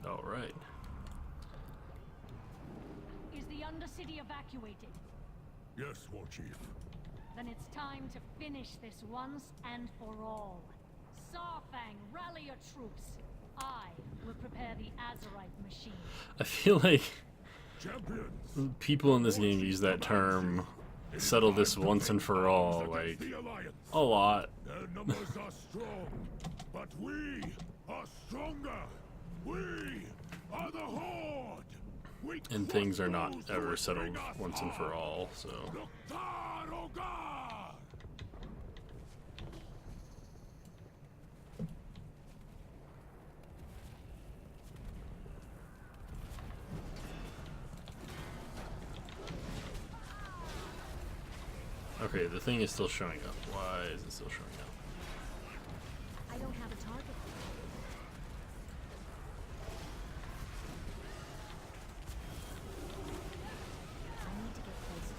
All right. Is the Undercity evacuated? Yes, war chief. Then it's time to finish this once and for all. Sarfang, rally your troops. I will prepare the Azerite machine. I feel like Champions. people in this game use that term, settle this once and for all, like, a lot. Their numbers are strong, but we are stronger. We are the Horde. We And things are not crush those ever who settled bring us once and for harm. all, so. Loktar Ogar! Okay, the thing is still showing up. Why is it still showing up? I don't have a target. I need to get closer.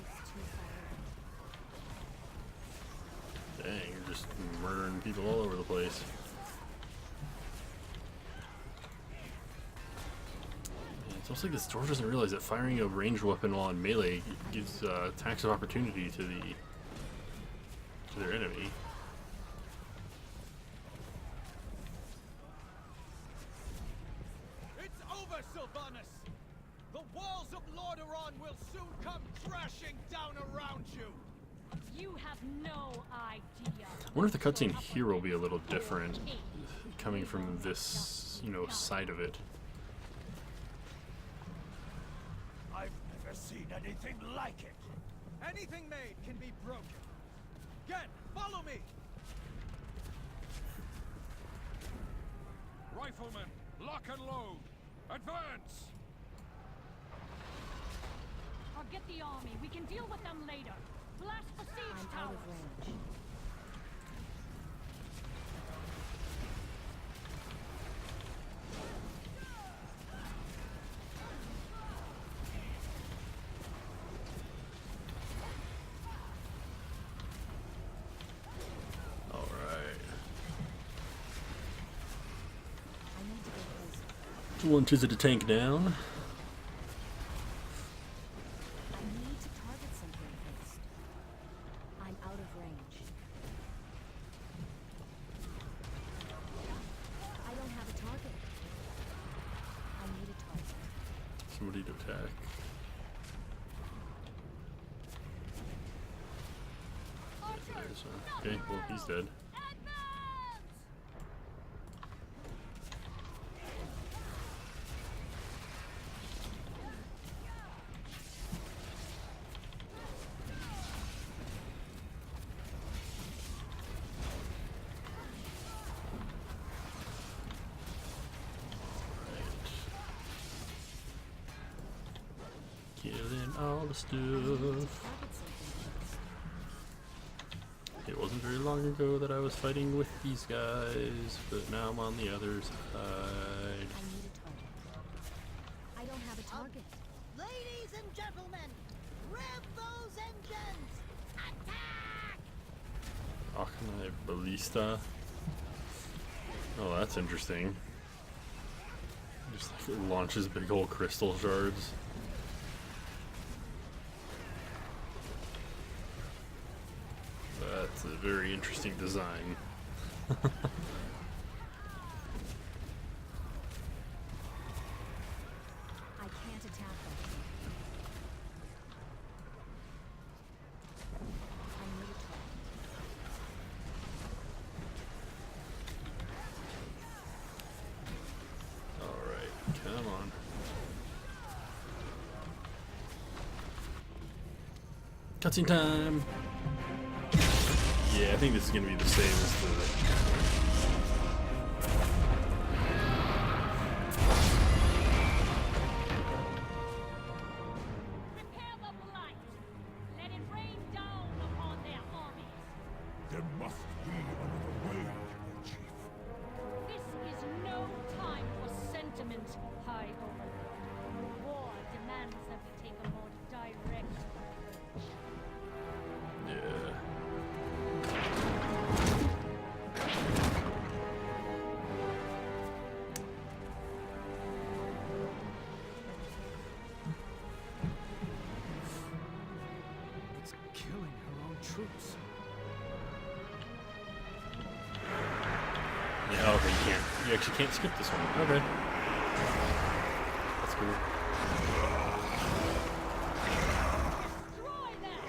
It's too far away. Dang, you're just murdering people all over the place. It's almost like the store doesn't realize that firing a ranged weapon while in melee gives attacks of opportunity to their enemy. It's over, Sylvanas! The walls of Lordaeron will soon come crashing down around you! You have no idea. I wonder if the cutscene here will be a little different, coming from this, side of it. I've never seen anything like it! Anything made can be broken. Get, follow me! Riflemen, lock and load! Advance! Forget the army. We can deal with them later. Blast the siege I'm out towers. of range. Alright. I need to get closer. Launches at a tank down. I need to target something first. I'm out of range. I don't have a target. I need a target. Somebody to attack. There's one. Okay, well, he's dead. Killing all the stuff. Target something first. It wasn't very long ago that I was fighting with these guys, but now I'm on the other side. I need a target. I don't have a target. Ladies and gentlemen, rev those engines! Attack! Arcanine Ballista. Oh, that's interesting. Just like it launches big old crystal shards. That's a very interesting design. I can't attack them. I need a target. Alright, come on. Cutscene time! Yeah, I think this is gonna be the same as the... Prepare the blight. Let it rain down upon their armies. There must be another way, Chief. This is no time for sentiment, High Overlord. War demands that we take a more direct approach. Yeah. It's killing her own troops. Yeah, okay, you can't. You actually can't skip this one. Okay. That's cool. Destroy them!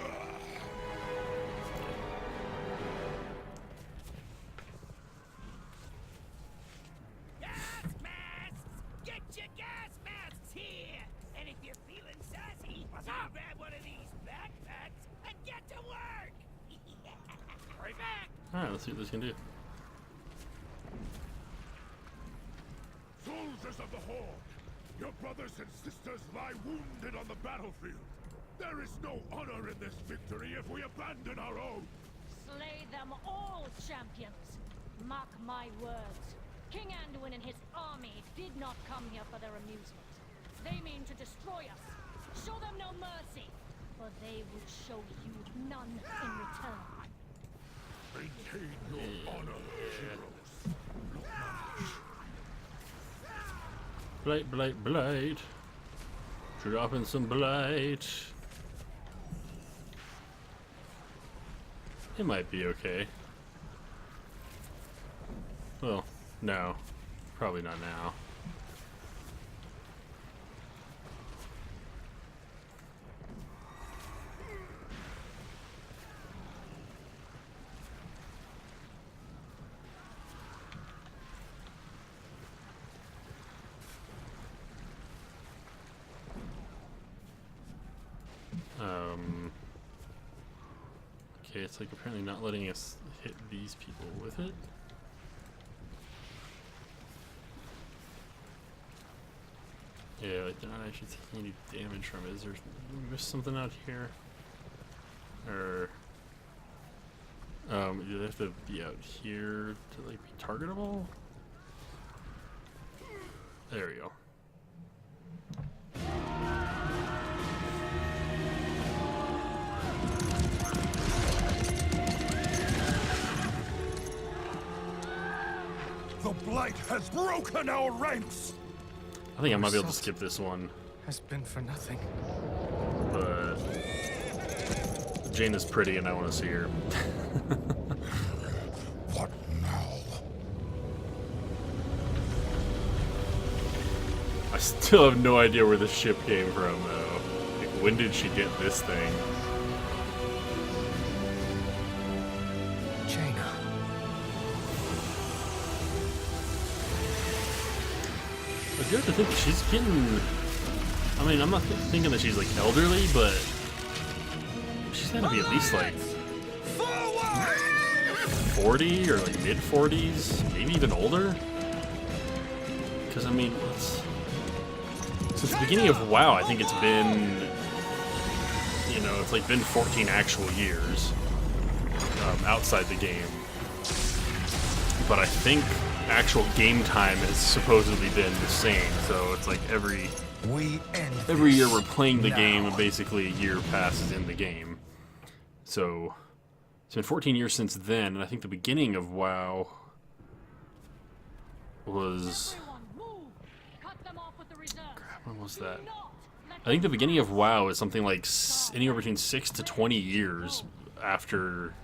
Gas masks! Get your gas masks here! And if you're feeling sassy, grab one of these backpacks and get to work! Hurry back! Alright, let's see what this can do. Soldiers of the Horde, your brothers and sisters lie wounded on the battlefield. There is no honor in this victory if we abandon our own. Slay them all, champions! Mark my words. King Anduin and his army did not come here for their amusement. They mean to destroy us. Show them no mercy, for they will show you none in return. Maintain your honor, heroes. Blight, blight, blight. Dropping some blight. It might be okay. Well, no. Probably not now. Okay, it's like apparently not letting us hit these people with it. Yeah, like they're not actually taking any damage from it. Is there miss something out here? Or do they have to be out here to like be targetable? There we go. The Blight has broken our ranks! I think I might be able to skip this one, Has been for nothing. but Jane is pretty and I want to see her. What now? I still have no idea where this ship came from, though. Like, when did she get this thing? Jaina. I do have to think she's getting... I mean, I'm not thinking that she's, like, elderly, but... She's gotta be at least, like... 40 or, like, mid-40s? Maybe even older? Because, I mean, it's... Since the beginning of WoW, I think it's been... You know, it's, like, been 14 actual years. Outside the game. But I think actual game time has supposedly been the same, so it's like every year we're playing the game and basically a year passes in the game. So it's been 14 years since then, and I think the beginning of WoW was... Everyone, move! Cut them off with the reserves. Crap, when was Do that? not let I think the beginning of WoW is something like anywhere between 6 to 20 years after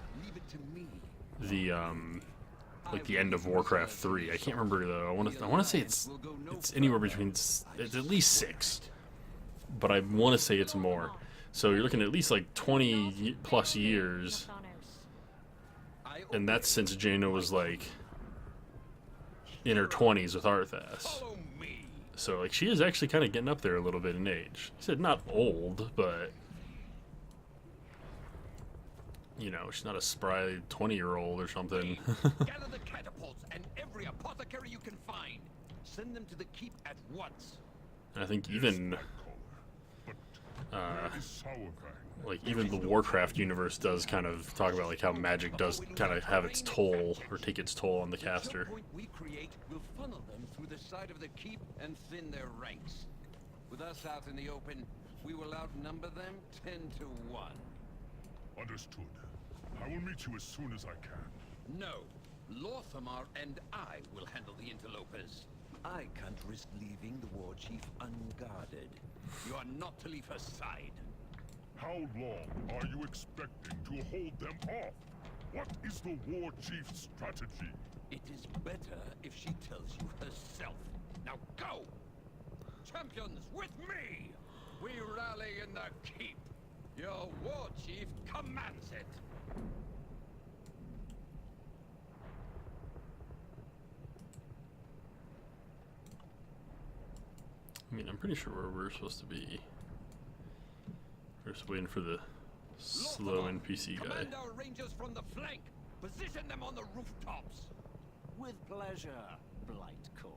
the like the end of Warcraft 3. I can't remember though. I want to say it's anywhere between it's at least 6, but I want to say it's more. So you're looking at least like 20 plus years, and that's since Jaina was like in her 20s with Arthas. So like she is actually kind of getting up there a little bit in age. I said not old, but you know, she's not a spry 20-year-old or something. Gather the catapults and every apothecary you can find. Send them to the keep at once. And I think even Where is Sourfang? like even the Warcraft universe does kind of talk about like how magic does kind of have its toll or take its toll on the caster. Point we create will funnel them through the side of the keep and thin their ranks. With us out in the open, we will outnumber them 10 to 1. Understood. I will meet you as soon as I can. No, Lorthamar and I will handle the interlopers. I can't risk leaving the war chief unguarded. You are not to leave her side. How long are you expecting to hold them off? What is the war chief's strategy? It is better if she tells you herself. Now go! Champions, with me! We rally in the keep. Your war chief commands it. I mean, I'm pretty sure where we're supposed to be. We're just waiting for the slow NPC guy. Command our rangers from the flank. Position them on the rooftops. With pleasure, Blightcaller.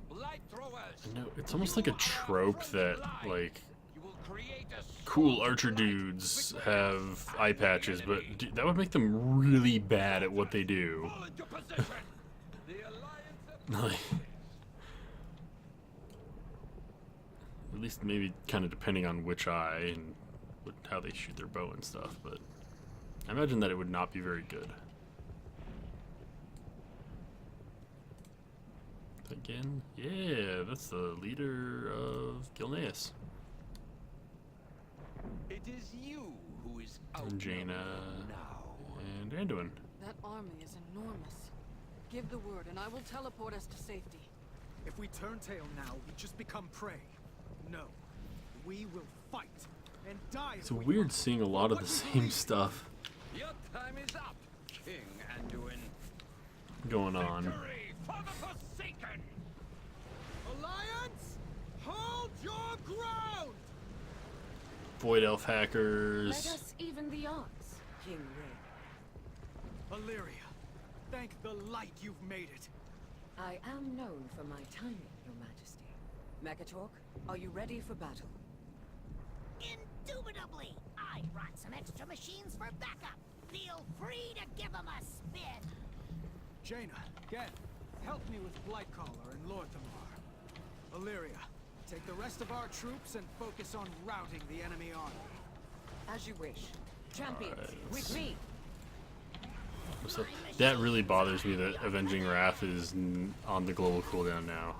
Blight throwers. I know, it's almost like a trope that, like, You will create a cool archer dudes have eye patches, but that would make them really bad at what they do. fall into position. The alliance of Like, at least maybe kind of depending on which eye and how they shoot their bow and stuff, but I imagine that it would not be very good. Again, yeah, that's the leader of Gilneas. It is you who is out And Jaina now. and Anduin. That army is enormous. Give the word and I will teleport us to safety. If we turn tail now, we just become prey. No. We will fight and die. It's weird seeing a lot of the same stuff Your time is up, King Anduin. going on. Victory for the Forsaken! Alliance, hold your ground! Void Elf Let hackers. us even the odds, King Ray. Illyria, thank the light you've made it. I am known for my timing, Your Majesty. Mekatork, are you ready for battle? Indubitably! I brought some extra machines for backup. Feel free to give them a spin. Jaina, Gen, help me with Blightcaller and Lorthamar. Illyria, take the rest of our troops and focus on routing the enemy army. As you wish. Champions, Alright, with me! So that really bothers me that Avenging Wrath is on the global cooldown now.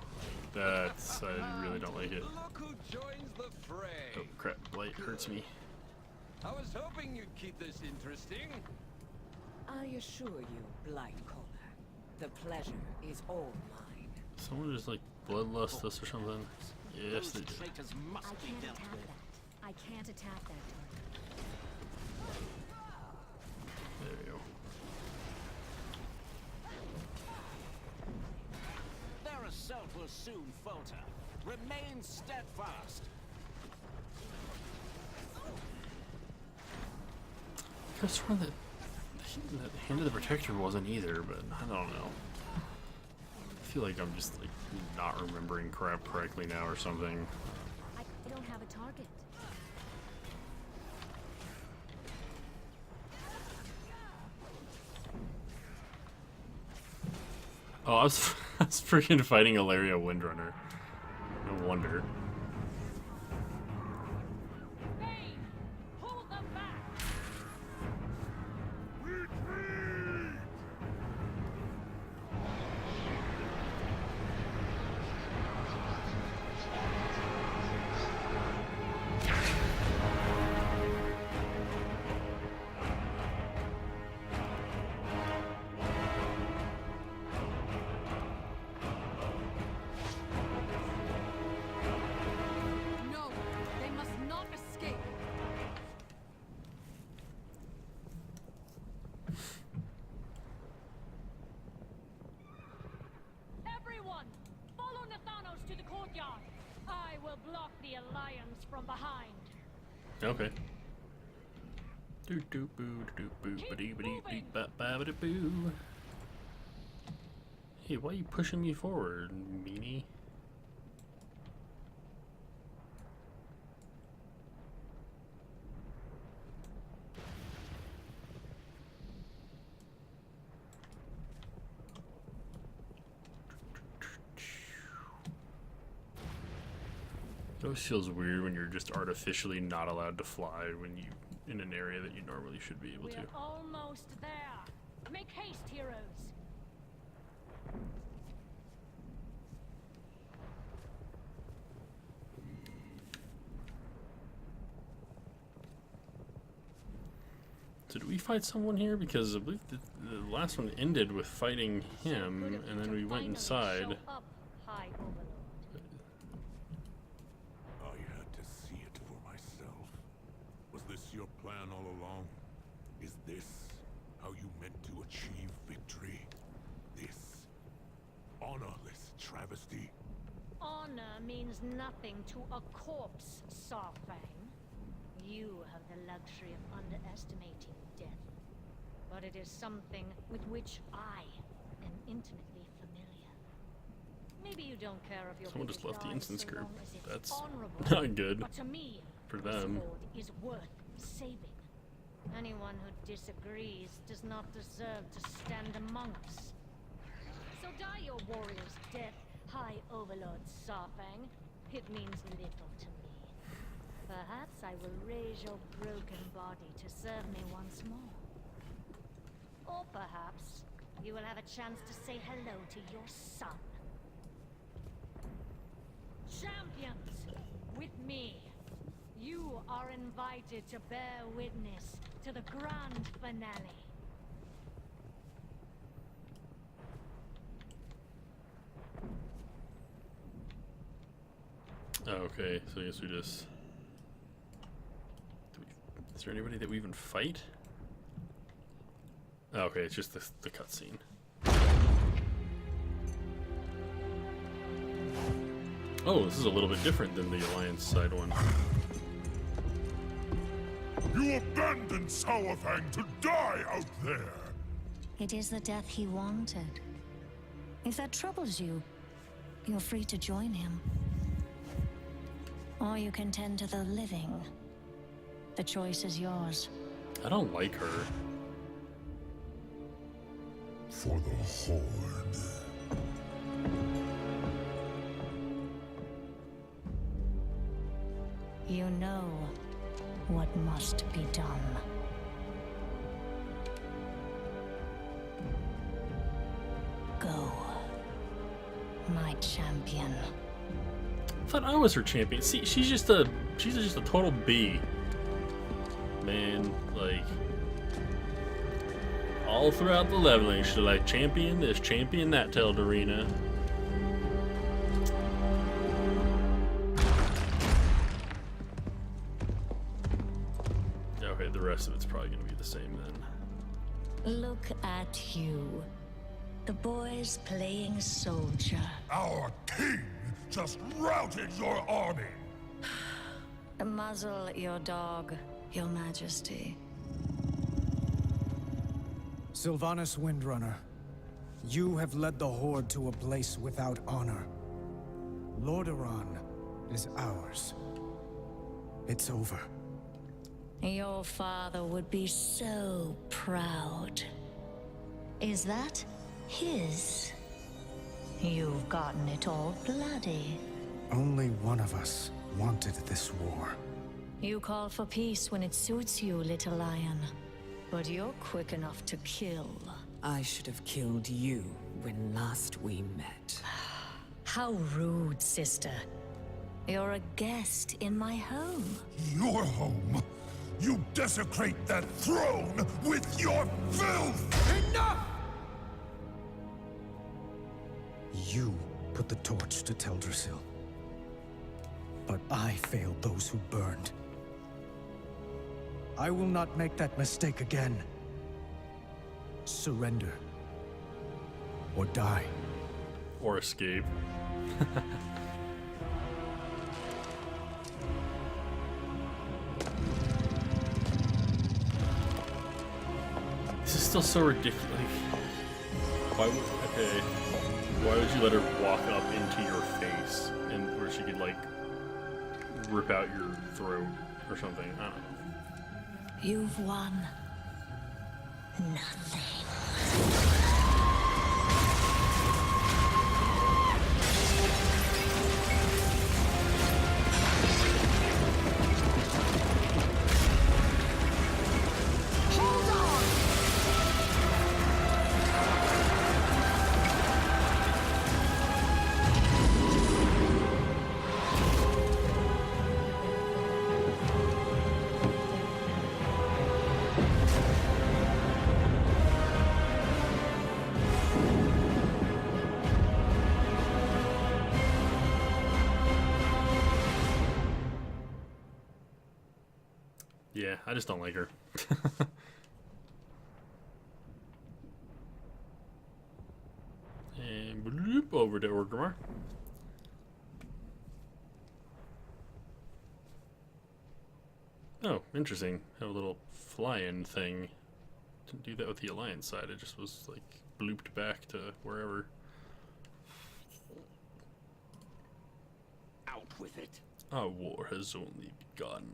That's, I really don't like it. Look who joins the fray. Oh crap, Blight hurts me. I was hoping you'd keep this interesting. I assure you, Blightcaller, the pleasure is all mine. Someone just like bloodlust us or something? Yes, they do. Traitors I must be can't dealt attack with. that. I can't attack that target. There we go. Their assault will soon falter. Remain steadfast. I could have sworn that the Hand of the Protector wasn't either, but I don't know. I feel like I'm just like not remembering crap correctly now or something. I don't have a target. Oh, I was freaking fighting Ilaria Windrunner. No wonder. Hey! Hold them back! from behind. Okay. Do do boo do boo ba dee ba dee dee ba ba ba da boo. Hey, why are you pushing me forward, meanie? It always feels weird when you're just artificially not allowed to fly when you in an area that you normally should be able to. We're almost there. Make haste, heroes. So did we fight someone here? Because I believe the last one ended with fighting him, and then we went inside. High Overlord. I had to see it for myself. Was this your plan all along? Is this how you meant to achieve victory? This honorless travesty? Honor means nothing to a corpse, Sarfang. You have the luxury of underestimating death. But it is something with which I am intimately familiar. Maybe you don't care if your Someone just people left the die instance so group. long as it's That's honorable. not good But to me, for this them. Horde is worth saving. Anyone who disagrees does not deserve to stand among us. So die your warrior's death, High Overlord Sarfang. It means little to me. Perhaps I will raise your broken body to serve me once more. Or perhaps you will have a chance to say hello to your son. Champions, with me, you are invited to bear witness to the grand finale. Oh, okay, so I guess we just... Is there anybody that we even fight? Oh, okay, it's just the cutscene. Oh, this is a little bit different than the Alliance side one. You abandoned Sauerfang to die out there! It is the death he wanted. If that troubles you, you're free to join him. Or you can tend to the living. The choice is yours. I don't like her. For the Horde. You know what must be done. Go, my champion. I thought I was her champion. See, she's just a total B. Man, like all throughout the leveling, she's like champion this, champion that to Eldarina. Okay, the rest of it's probably gonna be the same then. Look at you. The boy's playing soldier. Our king just routed your army! Muzzle your dog, Your Majesty. Sylvanas Windrunner, you have led the Horde to a place without honor. Lordaeron is ours. It's over. Your father would be so proud. Is that his? You've gotten it all bloody. Only one of us wanted this war. You call for peace when it suits you, little lion. But you're quick enough to kill. I should have killed you when last we met. How rude, sister. You're a guest in my home. Your home? You desecrate that throne with your filth! Enough! You put the torch to Teldrassil. But I failed those who burned. I will not make that mistake again. Surrender. Or die. Or escape. still so ridiculous. Like, why would why would you let her walk up into your face and where she could like rip out your throat or something? I don't know. You've won nothing. Yeah, I just don't like her. And bloop, over to Orgrimmar. Oh, interesting. Have a little fly-in thing. Didn't do that with the Alliance side. It just was like blooped back to wherever. Out with it. Our war has only begun.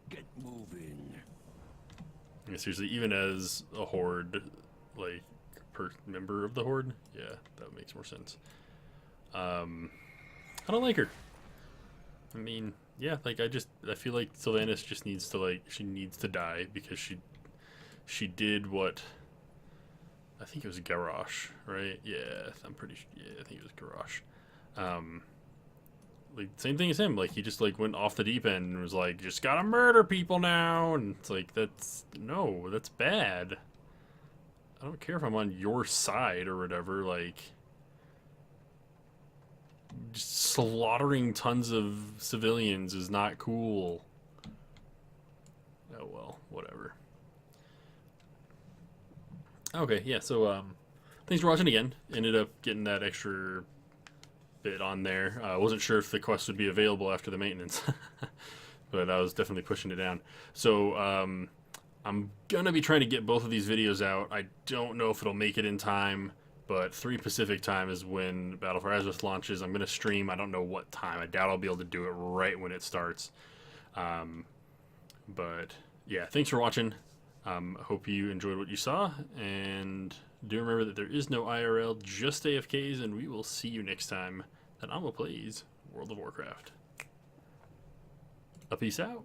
Get moving. Yeah, seriously, even as a Horde, like, member of the Horde, yeah, that makes more sense. I don't like her. I mean, yeah, like, I feel like Sylvanas just needs to, like, she needs to die because she did what, I think it was Garrosh, right? Yeah, I'm pretty sure, yeah, I think it was Garrosh. Like, same thing as him, like, he just, like, went off the deep end and was like, just gotta murder people now, and it's like, that's bad. I don't care if I'm on your side or whatever, like, just slaughtering tons of civilians is not cool. Oh, well, whatever. Okay, yeah, so, thanks for watching again. Ended up getting that extra bit on there. I wasn't sure if the quest would be available after the maintenance, but I was definitely pushing it down. So I'm gonna be trying to get both of these videos out. I don't know if it'll make it in time, but 3 Pacific time is when Battle for Azeroth launches. I'm gonna stream. I don't know what time. I doubt I'll be able to do it right when it starts. But yeah, thanks for watching. Hope you enjoyed what you saw, and do remember that there is no IRL, just AFKs, and we will see you next time that Amo plays World of Warcraft. A peace out.